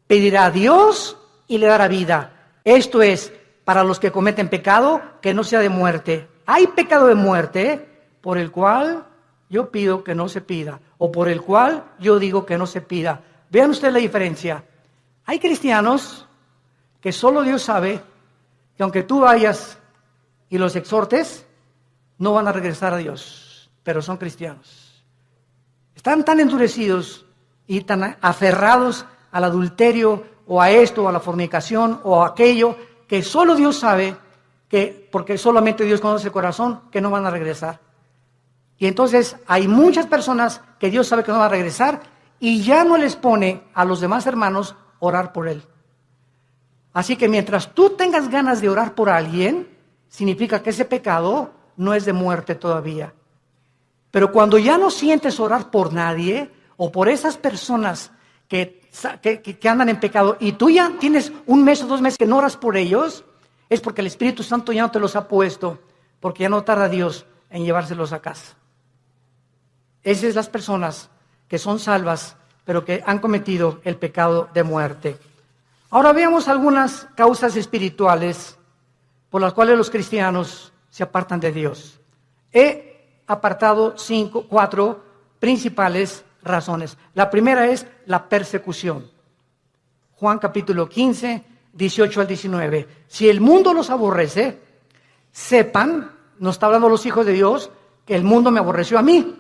pedirá a Dios y le dará vida. Esto es, para los que cometen pecado que no sea de muerte. Hay pecado de muerte por el cual yo pido que no se pida, o por el cual yo digo que no se pida. Vean ustedes la diferencia. Hay cristianos que solo Dios sabe que aunque tú vayas y los exhortes, no van a regresar a Dios, pero son cristianos. Están tan endurecidos y tan aferrados al adulterio o a esto o a la fornicación o a aquello, que solo Dios sabe, que porque solamente Dios conoce el corazón, que no van a regresar. Y entonces hay muchas personas que Dios sabe que no van a regresar y ya no les pone a los demás hermanos orar por él. Así que mientras tú tengas ganas de orar por alguien, significa que ese pecado no es de muerte todavía. Pero cuando ya no sientes orar por nadie o por esas personas que andan en pecado y tú ya tienes 1 mes o 2 meses que no oras por ellos, es porque el Espíritu Santo ya no te los ha puesto, porque ya no tarda Dios en llevárselos a casa. Esas son las personas que son salvas, pero que han cometido el pecado de muerte. Ahora veamos algunas causas espirituales por las cuales los cristianos se apartan de Dios. He apartado 4 principales razones. La primera es la persecución. Juan capítulo 15, 18 al 19. Si el mundo los aborrece, sepan, nos está hablando los hijos de Dios, que el mundo me aborreció a mí.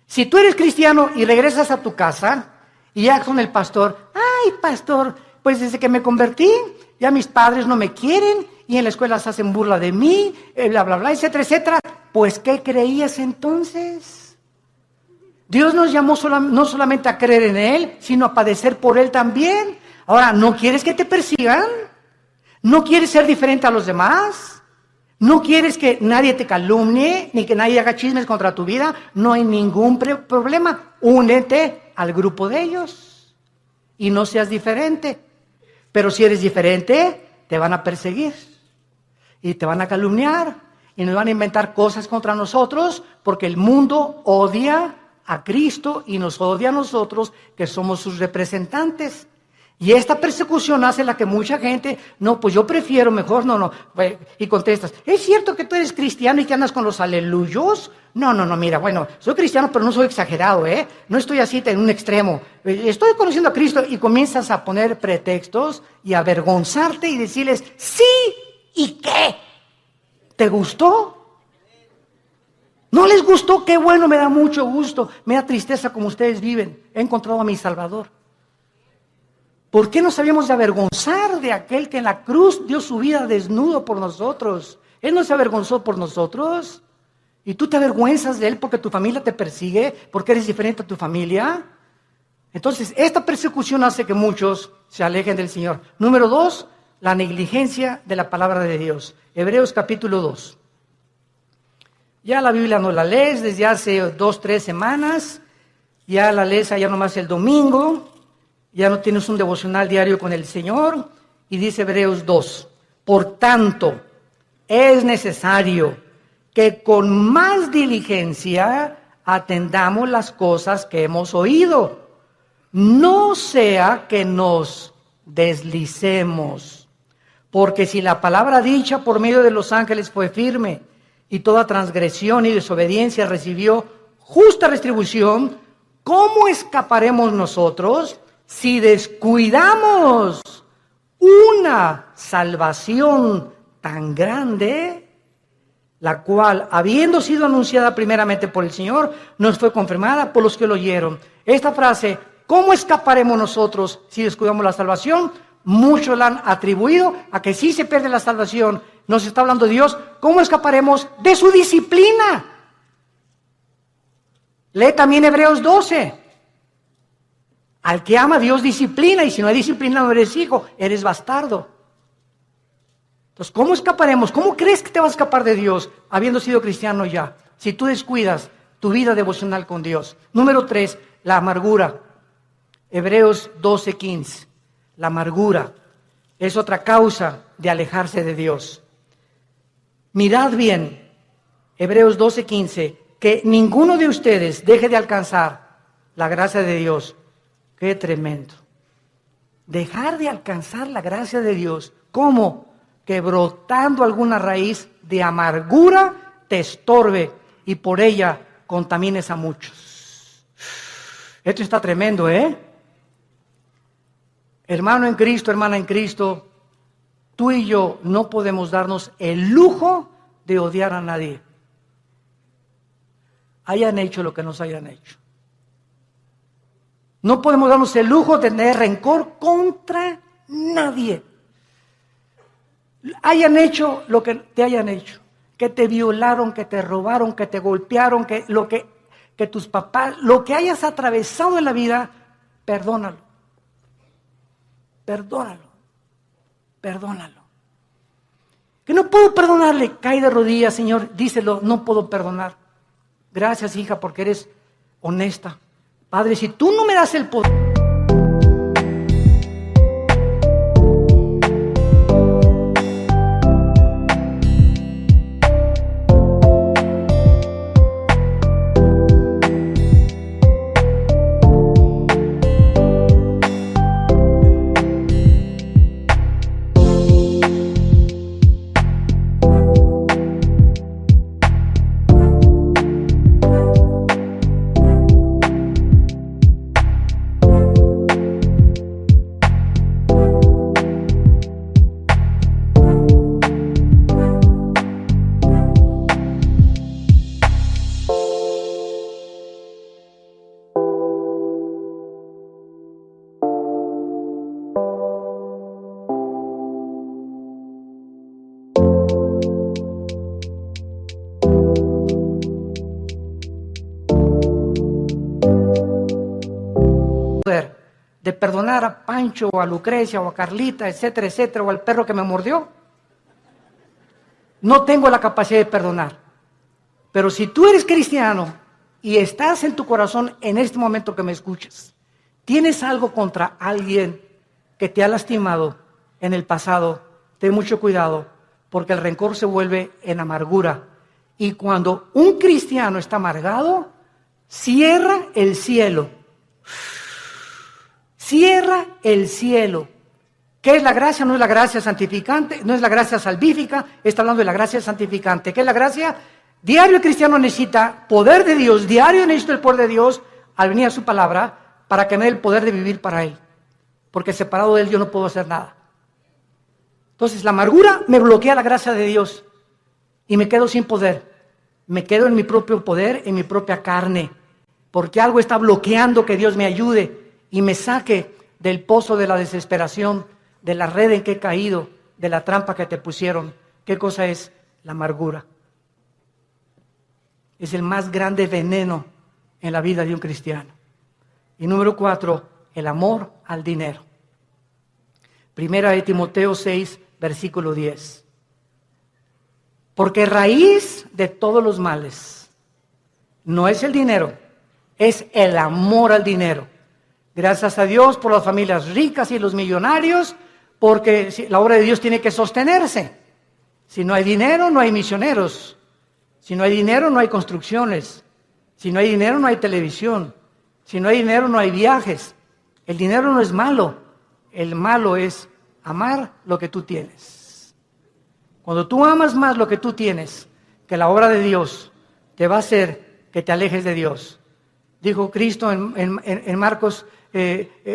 Si tú eres cristiano y regresas a tu casa y ya con el pastor, ay pastor, pues desde que me convertí, ya mis padres no me quieren y en la escuela se hacen burla de mí, bla, bla, bla, etcétera, etcétera. Pues, ¿qué creías entonces? Dios nos llamó no solamente a creer en Él, sino a padecer por Él también. Ahora, ¿no quieres que te persigan? ¿No quieres ser diferente a los demás? ¿No quieres que nadie te calumnie, ni que nadie haga chismes contra tu vida? No hay ningún problema. únete al grupo de ellos y no seas diferente. Pero si eres diferente, te van a perseguir y te van a calumniar y nos van a inventar cosas contra nosotros, porque el mundo odia a Cristo y nos odia a nosotros, que somos sus representantes. Y esta persecución hace la que mucha gente, no, pues yo prefiero mejor, no, y contestas, ¿es cierto que tú eres cristiano y que andas con los aleluyos? No, mira, bueno, soy cristiano, pero no soy exagerado, no estoy así en un extremo, estoy conociendo a Cristo, y comienzas a poner pretextos y a avergonzarte y decirles, sí, ¿y qué? ¿Te gustó? ¿No les gustó? Qué bueno, me da mucho gusto, me da tristeza como ustedes viven, he encontrado a mi Salvador. ¿Por qué nos habíamos de avergonzar de aquel que en la cruz dio su vida desnudo por nosotros? Él no se avergonzó por nosotros. ¿Y tú te avergüenzas de él porque tu familia te persigue? ¿Porque eres diferente a tu familia? Entonces, esta persecución hace que muchos se alejen del Señor. Número 2, la negligencia de la palabra de Dios. Hebreos capítulo 2. Ya la Biblia no la lees desde hace 2, 3 semanas. Ya la lees allá nomás el domingo. Ya no tienes un devocional diario con el Señor. Y dice Hebreos 2. Por tanto, es necesario que con más diligencia atendamos las cosas que hemos oído. No sea que nos deslicemos. Porque si la palabra dicha por medio de los ángeles fue firme, y toda transgresión y desobediencia recibió justa retribución, ¿cómo escaparemos nosotros si descuidamos una salvación tan grande, la cual, habiendo sido anunciada primeramente por el Señor, nos fue confirmada por los que lo oyeron? Esta frase, ¿cómo escaparemos nosotros si descuidamos la salvación? Muchos la han atribuido a que si se pierde la salvación, nos está hablando Dios, ¿cómo escaparemos de su disciplina? Lee también Hebreos 12. Al que ama Dios disciplina, y si no hay disciplina no eres hijo, eres bastardo. Entonces, ¿cómo escaparemos? ¿Cómo crees que te vas a escapar de Dios habiendo sido cristiano ya? Si tú descuidas tu vida devocional con Dios. Número 3, la amargura. Hebreos 12:15. La amargura es otra causa de alejarse de Dios. Mirad bien, Hebreos 12:15, que ninguno de ustedes deje de alcanzar la gracia de Dios. Qué tremendo. Dejar de alcanzar la gracia de Dios. ¿Cómo? Que brotando alguna raíz de amargura te estorbe y por ella contamines a muchos. Esto está tremendo, Hermano en Cristo, hermana en Cristo, tú y yo no podemos darnos el lujo de odiar a nadie. Hayan hecho lo que nos hayan hecho. No podemos darnos el lujo de tener rencor contra nadie. Hayan hecho lo que te hayan hecho. Que te violaron, que te robaron, que te golpearon, que tus papás, lo que hayas atravesado en la vida, perdónalo. Perdónalo. Perdónalo. Que no puedo perdonarle, cae de rodillas, Señor, díselo, no puedo perdonar. Gracias, hija, porque eres honesta. Padre, si tú no me das el poder. De perdonar a Pancho o a Lucrecia o a Carlita, etcétera, etcétera, o al perro que me mordió. No tengo la capacidad de perdonar. Pero si tú eres cristiano y estás en tu corazón en este momento que me escuchas, tienes algo contra alguien que te ha lastimado en el pasado, ten mucho cuidado, porque el rencor se vuelve en amargura. Y cuando un cristiano está amargado, cierra el cielo. Cierra el cielo. ¿Qué es la gracia? No es la gracia santificante, no es la gracia salvífica, está hablando de la gracia santificante. ¿Qué es la gracia? Diario el cristiano necesita poder de Dios, diario necesita el poder de Dios al venir a su palabra para que me dé el poder de vivir para Él. Porque separado de Él yo no puedo hacer nada. Entonces la amargura me bloquea la gracia de Dios y me quedo sin poder. Me quedo en mi propio poder, en mi propia carne, porque algo está bloqueando que Dios me ayude y me saque del pozo de la desesperación, de la red en que he caído, de la trampa que te pusieron. ¿Qué cosa es? La amargura. Es el más grande veneno en la vida de un cristiano. Y número 4, el amor al dinero. Primera de Timoteo 6, versículo 10. Porque raíz de todos los males no es el dinero, es el amor al dinero. Gracias a Dios por las familias ricas y los millonarios, porque la obra de Dios tiene que sostenerse. Si no hay dinero, no hay misioneros. Si no hay dinero, no hay construcciones. Si no hay dinero, no hay televisión. Si no hay dinero, no hay viajes. El dinero no es malo. El malo es amar lo que tú tienes. Cuando tú amas más lo que tú tienes, que la obra de Dios te va a hacer que te alejes de Dios. Dijo Cristo en Marcos,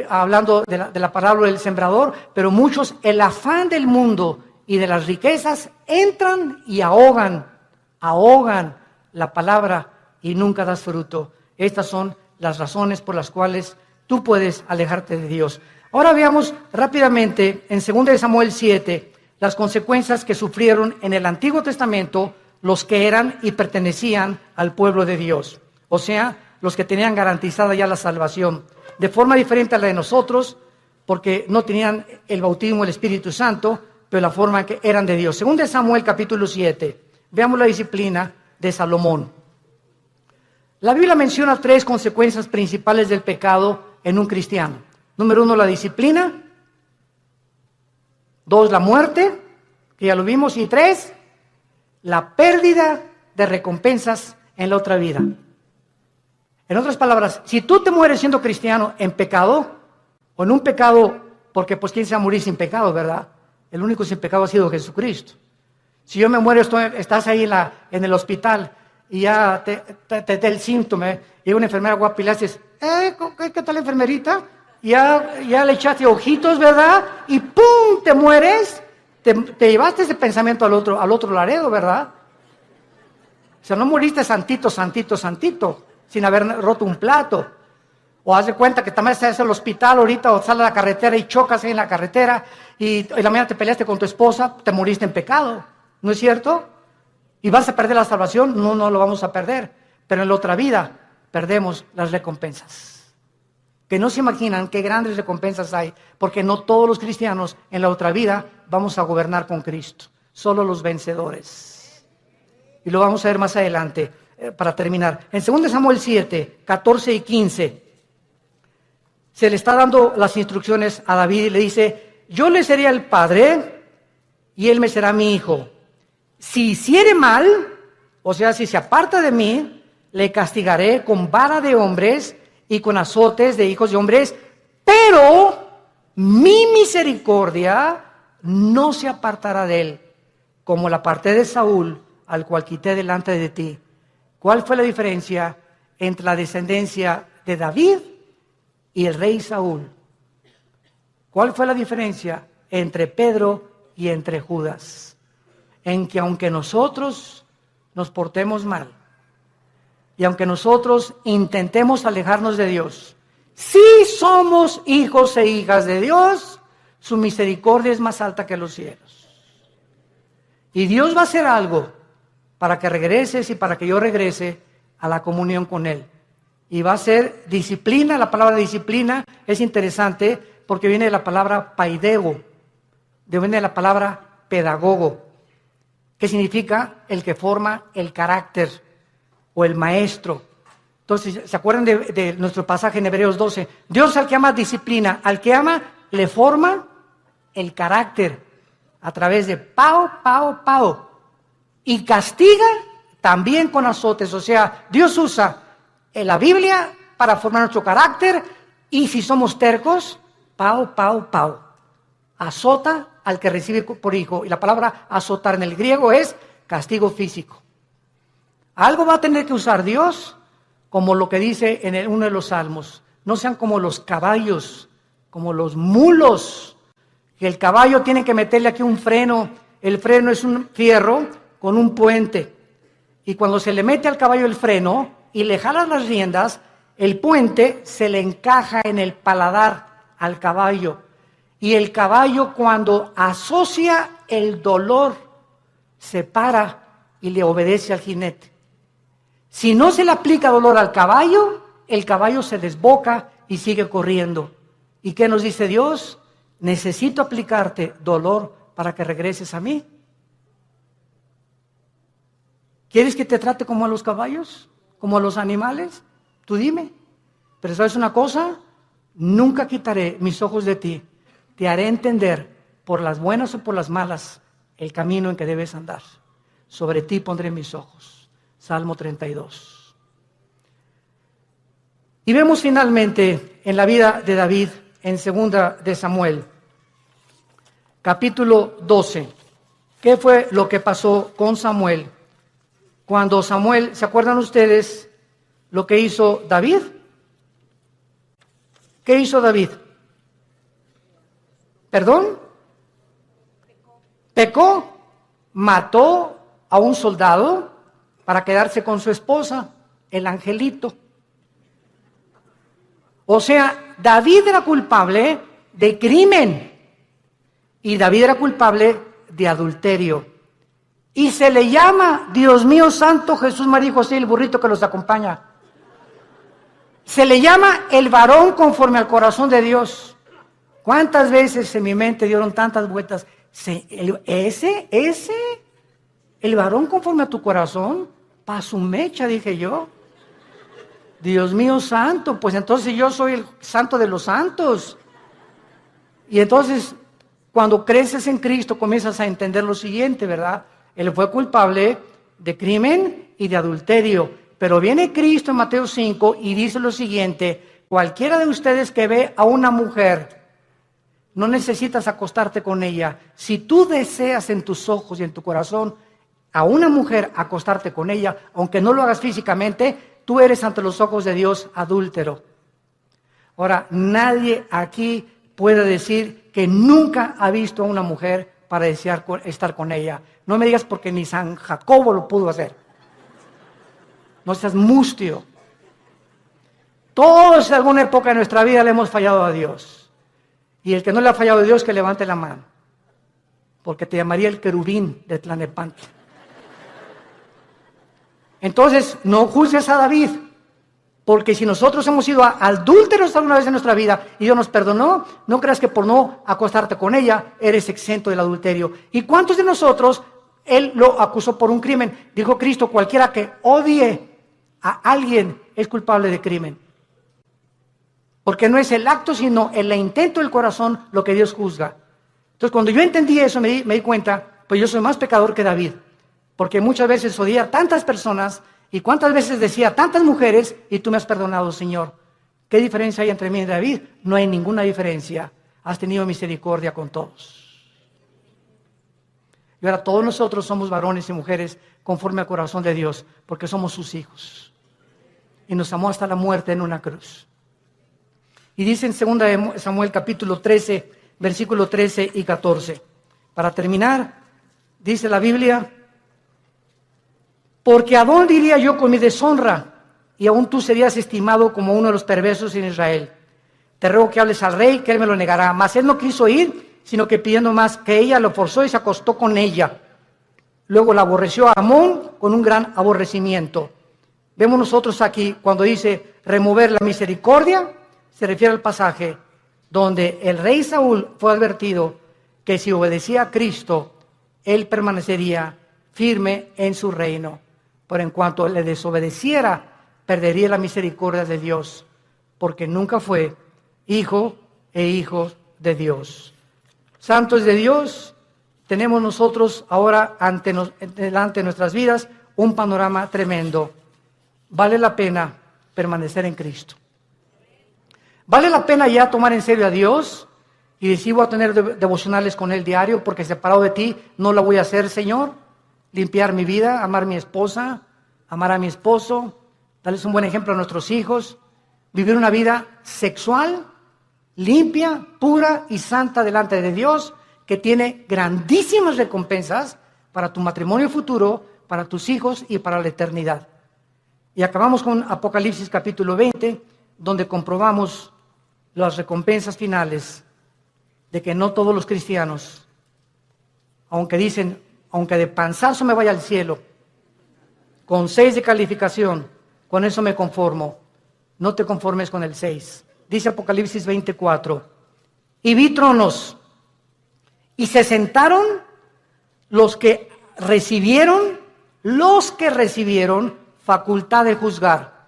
hablando de la parábola del sembrador, pero muchos, el afán del mundo y de las riquezas, entran y ahogan la palabra y nunca das fruto. Estas son las razones por las cuales tú puedes alejarte de Dios. Ahora veamos rápidamente en 2 Samuel 7 las consecuencias que sufrieron en el Antiguo Testamento los que eran y pertenecían al pueblo de Dios. O sea, los que tenían garantizada ya la salvación. De forma diferente a la de nosotros, porque no tenían el bautismo del Espíritu Santo, pero la forma en que eran de Dios. 2 Samuel capítulo 7, veamos la disciplina de Salomón. La Biblia menciona 3 consecuencias principales del pecado en un cristiano. Número 1, la disciplina. 2, la muerte, que ya lo vimos. Y 3, la pérdida de recompensas en la otra vida. En otras palabras, si tú te mueres siendo cristiano en pecado, o en un pecado, porque pues quién se va a morir sin pecado, ¿verdad? El único sin pecado ha sido Jesucristo. Si yo me muero, estás ahí en el hospital y ya te da el síntoma, y una enfermera guapa y le haces, ¿qué tal, enfermerita? Ya le echaste ojitos, ¿verdad? Y ¡pum! Te mueres. Te llevaste ese pensamiento al otro laredo, ¿verdad? O sea, no moriste santito, sin haber roto un plato. O haz de cuenta que también estás en el hospital ahorita, o sales a la carretera y chocas ahí en la carretera, y la mañana te peleaste con tu esposa, te moriste en pecado. ¿No es cierto? ¿Y vas a perder la salvación? No lo vamos a perder. Pero en la otra vida perdemos las recompensas. Que no se imaginan qué grandes recompensas hay, porque no todos los cristianos en la otra vida vamos a gobernar con Cristo. Solo los vencedores. Y lo vamos a ver más adelante, para terminar. En 2 Samuel 7, 14 y 15, se le está dando las instrucciones a David y le dice, yo le seré el padre y él me será mi hijo. Si hiciere mal, o sea, si se aparta de mí, le castigaré con vara de hombres y con azotes de hijos de hombres, pero mi misericordia no se apartará de él, como la aparté de Saúl, al cual quité delante de ti. ¿Cuál fue la diferencia entre la descendencia de David y el rey Saúl? ¿Cuál fue la diferencia entre Pedro y entre Judas? En que aunque nosotros nos portemos mal, y aunque nosotros intentemos alejarnos de Dios, si somos hijos e hijas de Dios, su misericordia es más alta que los cielos. Y Dios va a hacer algo para que regreses y para que yo regrese a la comunión con Él. Y va a ser disciplina. La palabra disciplina es interesante porque viene de la palabra paidego, viene de la palabra pedagogo, que significa el que forma el carácter o el maestro. Entonces, ¿se acuerdan de nuestro pasaje en Hebreos 12? Dios al que ama disciplina, al que ama le forma el carácter a través de pao. Y castiga también con azotes. O sea, Dios usa la Biblia para formar nuestro carácter y si somos tercos, pao. Azota al que recibe por hijo. Y la palabra azotar en el griego es castigo físico. Algo va a tener que usar Dios, como lo que dice en uno de los salmos. No sean como los caballos, como los mulos, que el caballo tiene que meterle aquí un freno. El freno es un fierro con un puente. Y cuando se le mete al caballo el freno y le jalas las riendas, el puente se le encaja en el paladar al caballo. Y el caballo, cuando asocia el dolor, se para y le obedece al jinete. Si no se le aplica dolor al caballo, el caballo se desboca y sigue corriendo. ¿Y qué nos dice Dios? Necesito aplicarte dolor para que regreses a mí. ¿Quieres que te trate como a los caballos? ¿Como a los animales? Tú dime. Pero ¿sabes una cosa? Nunca quitaré mis ojos de ti. Te haré entender, por las buenas o por las malas, el camino en que debes andar. Sobre ti pondré mis ojos. Salmo 32. Y vemos finalmente en la vida de David, en 2 de Samuel, capítulo 12. ¿Qué fue lo que pasó con Samuel? Cuando Samuel, ¿se acuerdan ustedes lo que hizo David? ¿Qué hizo David? ¿Perdón? Pecó, mató a un soldado para quedarse con su esposa, el angelito. O sea, David era culpable de crimen y David era culpable de adulterio. Y se le llama, Dios mío santo, Jesús, María y José, el burrito que los acompaña. Se le llama el varón conforme al corazón de Dios. ¿Cuántas veces en mi mente dieron tantas vueltas? El varón conforme a tu corazón, pa' su mecha, dije yo. Dios mío santo, pues entonces yo soy el santo de los santos. Y entonces, cuando creces en Cristo, comienzas a entender lo siguiente, ¿verdad? Él fue culpable de crimen y de adulterio. Pero viene Cristo en Mateo 5 y dice lo siguiente: cualquiera de ustedes que ve a una mujer, no necesitas acostarte con ella. Si tú deseas en tus ojos y en tu corazón a una mujer acostarte con ella, aunque no lo hagas físicamente, tú eres ante los ojos de Dios adúltero. Ahora, nadie aquí puede decir que nunca ha visto a una mujer para desear estar con ella. No me digas porque ni San Jacobo lo pudo hacer. No seas mustio. Todos en alguna época de nuestra vida le hemos fallado a Dios. Y el que no le ha fallado a Dios, que levante la mano. Porque te llamaría el querubín de Tlanepantla. Entonces, no juzgues a David. Porque si nosotros hemos sido adúlteros alguna vez en nuestra vida y Dios nos perdonó, no creas que por no acostarte con ella eres exento del adulterio. ¿Y cuántos de nosotros Él lo acusó por un crimen? Dijo Cristo: cualquiera que odie a alguien es culpable de crimen. Porque no es el acto, sino el intento del corazón lo que Dios juzga. Entonces, cuando yo entendí eso, me di cuenta, pues yo soy más pecador que David. Porque muchas veces odié a tantas personas y cuántas veces decía a tantas mujeres y tú me has perdonado, Señor. ¿Qué diferencia hay entre mí y David? No hay ninguna diferencia. Has tenido misericordia con todos. Y ahora todos nosotros somos varones y mujeres conforme al corazón de Dios, porque somos sus hijos. Y nos amó hasta la muerte en una cruz. Y dice en 2 Samuel capítulo 13, versículo 13 y 14. Para terminar, dice la Biblia: porque ¿a dónde iría yo con mi deshonra? Y aún tú serías estimado como uno de los perversos en Israel. Te ruego que hables al rey, que él me lo negará. Mas él no quiso ir, sino que pidiendo más que ella, lo forzó y se acostó con ella. Luego la aborreció a Amón con un gran aborrecimiento. Vemos nosotros aquí, cuando dice remover la misericordia, se refiere al pasaje donde el rey Saúl fue advertido que si obedecía a Cristo, él permanecería firme en su reino. Pero en cuanto le desobedeciera, perdería la misericordia de Dios, porque nunca fue hijo e hijo de Dios. Santos de Dios, tenemos nosotros ahora delante de nuestras vidas un panorama tremendo. Vale la pena permanecer en Cristo. Vale la pena ya tomar en serio a Dios y decir, voy a tener devocionales con Él diario, porque separado de ti no la voy a hacer, Señor. Limpiar mi vida, amar a mi esposa, amar a mi esposo, darles un buen ejemplo a nuestros hijos, vivir una vida sexual, limpia, pura y santa delante de Dios, que tiene grandísimas recompensas para tu matrimonio futuro, para tus hijos y para la eternidad. Y acabamos con Apocalipsis capítulo 20, donde comprobamos las recompensas finales de que no todos los cristianos, aunque dicen, aunque de panzazo me vaya al cielo, con 6 de calificación, con eso me conformo. No te conformes con el 6. Dice Apocalipsis 24, y vi tronos, y se sentaron los que recibieron facultad de juzgar.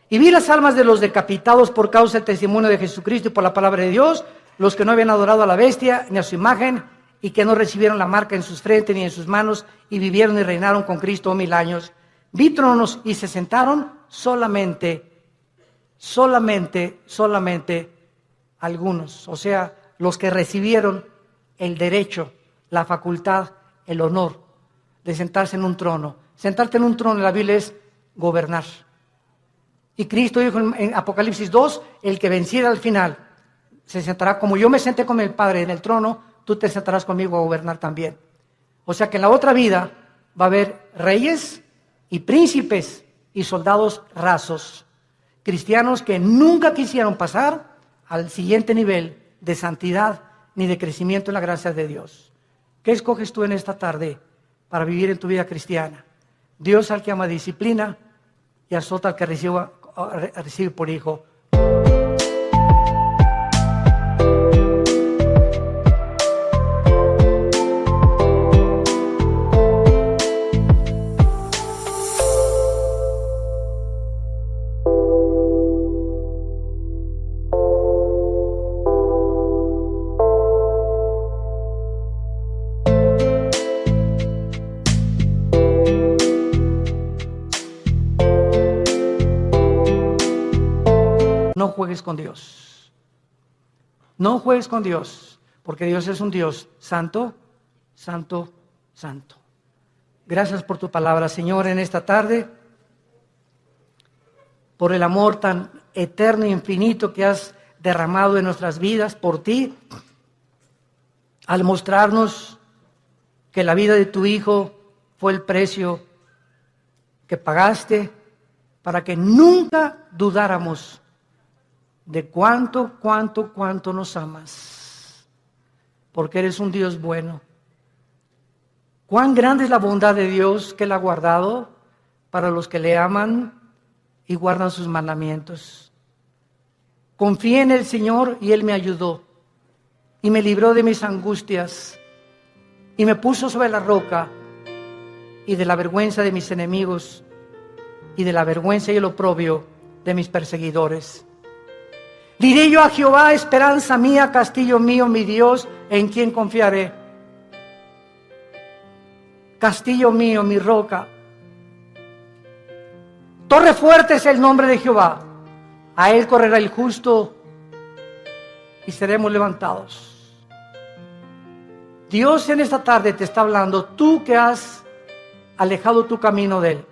Y vi las almas de los decapitados por causa del testimonio de Jesucristo y por la palabra de Dios, los que no habían adorado a la bestia ni a su imagen, y que no recibieron la marca en sus frentes ni en sus manos, y vivieron y reinaron con Cristo 1000 años. Vi tronos y se sentaron solamente algunos, o sea, los que recibieron el derecho, la facultad, el honor de sentarse en un trono. Sentarte en un trono en la Biblia es gobernar. Y Cristo dijo en Apocalipsis 2, el que venciera al final se sentará, como yo me senté con el Padre en el trono, tú te sentarás conmigo a gobernar también. O sea que en la otra vida va a haber reyes y príncipes y soldados rasos, cristianos que nunca quisieron pasar al siguiente nivel de santidad ni de crecimiento en la gracia de Dios. ¿Qué escoges tú en esta tarde para vivir en tu vida cristiana? Dios al que ama disciplina y azota al que recibe por hijo. No juegues con Dios. No juegues con Dios, porque Dios es un Dios santo, santo, santo. Gracias por tu palabra, Señor, en esta tarde, por el amor tan eterno e infinito que has derramado en nuestras vidas por ti, al mostrarnos que la vida de tu Hijo fue el precio que pagaste para que nunca dudáramos de cuánto nos amas, porque eres un Dios bueno. Cuán grande es la bondad de Dios que Él ha guardado para los que le aman y guardan sus mandamientos. Confié en el Señor y Él me ayudó y me libró de mis angustias y me puso sobre la roca y de la vergüenza de mis enemigos y de la vergüenza y el oprobio de mis perseguidores. Diré yo a Jehová, esperanza mía, castillo mío, mi Dios, en quien confiaré. Castillo mío, mi roca. Torre fuerte es el nombre de Jehová. A él correrá el justo y seremos levantados. Dios en esta tarde te está hablando, tú que has alejado tu camino de Él.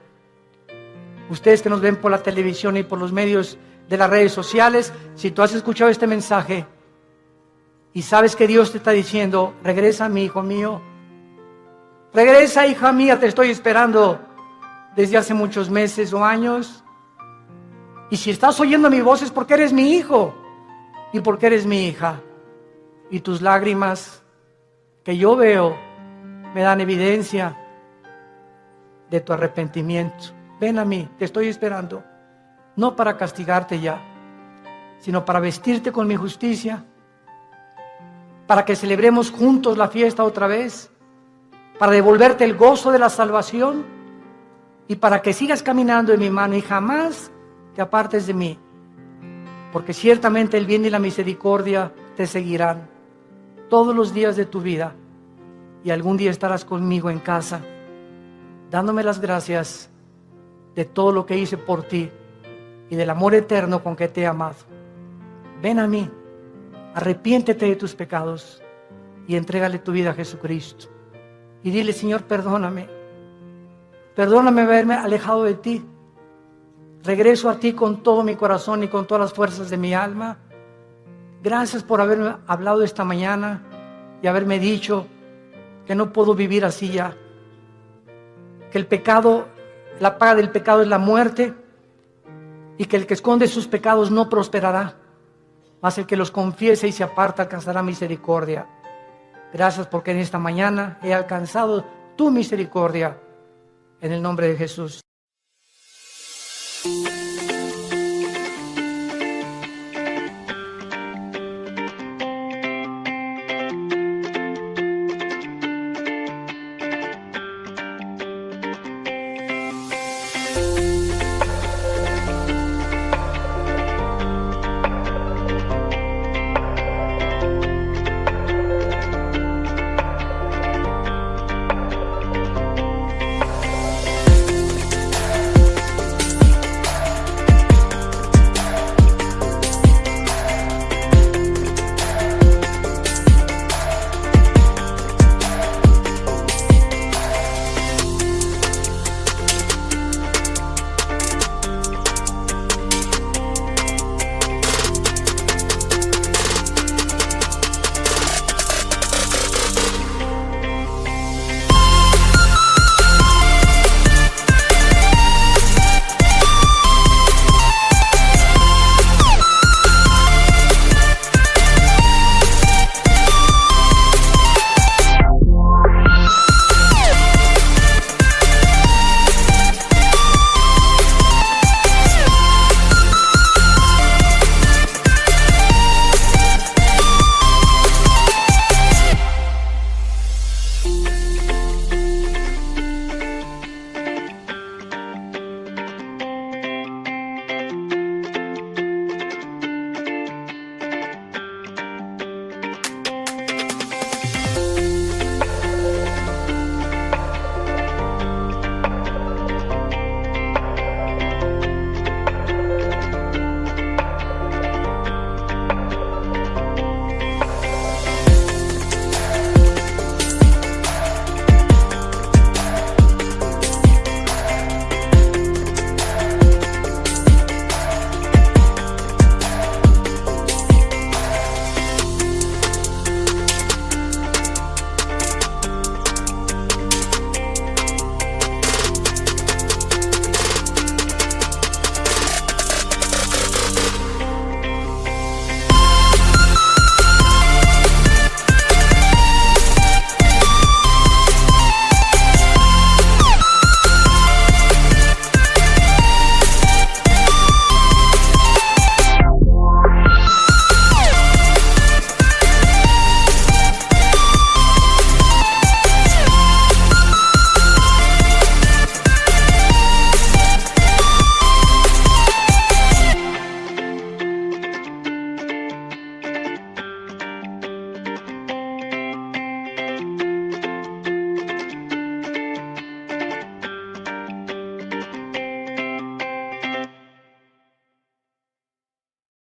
Ustedes que nos ven por la televisión y por los medios de las redes sociales, si tú has escuchado este mensaje y sabes que Dios te está diciendo, regresa mi hijo mío, regresa hija mía, te estoy esperando desde hace muchos meses o años, y si estás oyendo mi voz es porque eres mi hijo y porque eres mi hija, y tus lágrimas que yo veo me dan evidencia de tu arrepentimiento. Ven a mí, te estoy esperando. No para castigarte ya, sino para vestirte con mi justicia, para que celebremos juntos la fiesta otra vez, para devolverte el gozo de la salvación y para que sigas caminando en mi mano y jamás te apartes de mí, porque ciertamente el bien y la misericordia te seguirán todos los días de tu vida, y algún día estarás conmigo en casa, dándome las gracias de todo lo que hice por ti y del amor eterno con que te he amado. Ven a mí, arrepiéntete de tus pecados y entrégale tu vida a Jesucristo. Y dile: Señor, perdóname haberme alejado de ti. Regreso a ti con todo mi corazón y con todas las fuerzas de mi alma. Gracias por haberme hablado esta mañana y haberme dicho que no puedo vivir así ya. Que el pecado, la paga del pecado es la muerte, y que el que esconde sus pecados no prosperará, mas el que los confiese y se aparta alcanzará misericordia. Gracias porque en esta mañana he alcanzado tu misericordia, en el nombre de Jesús.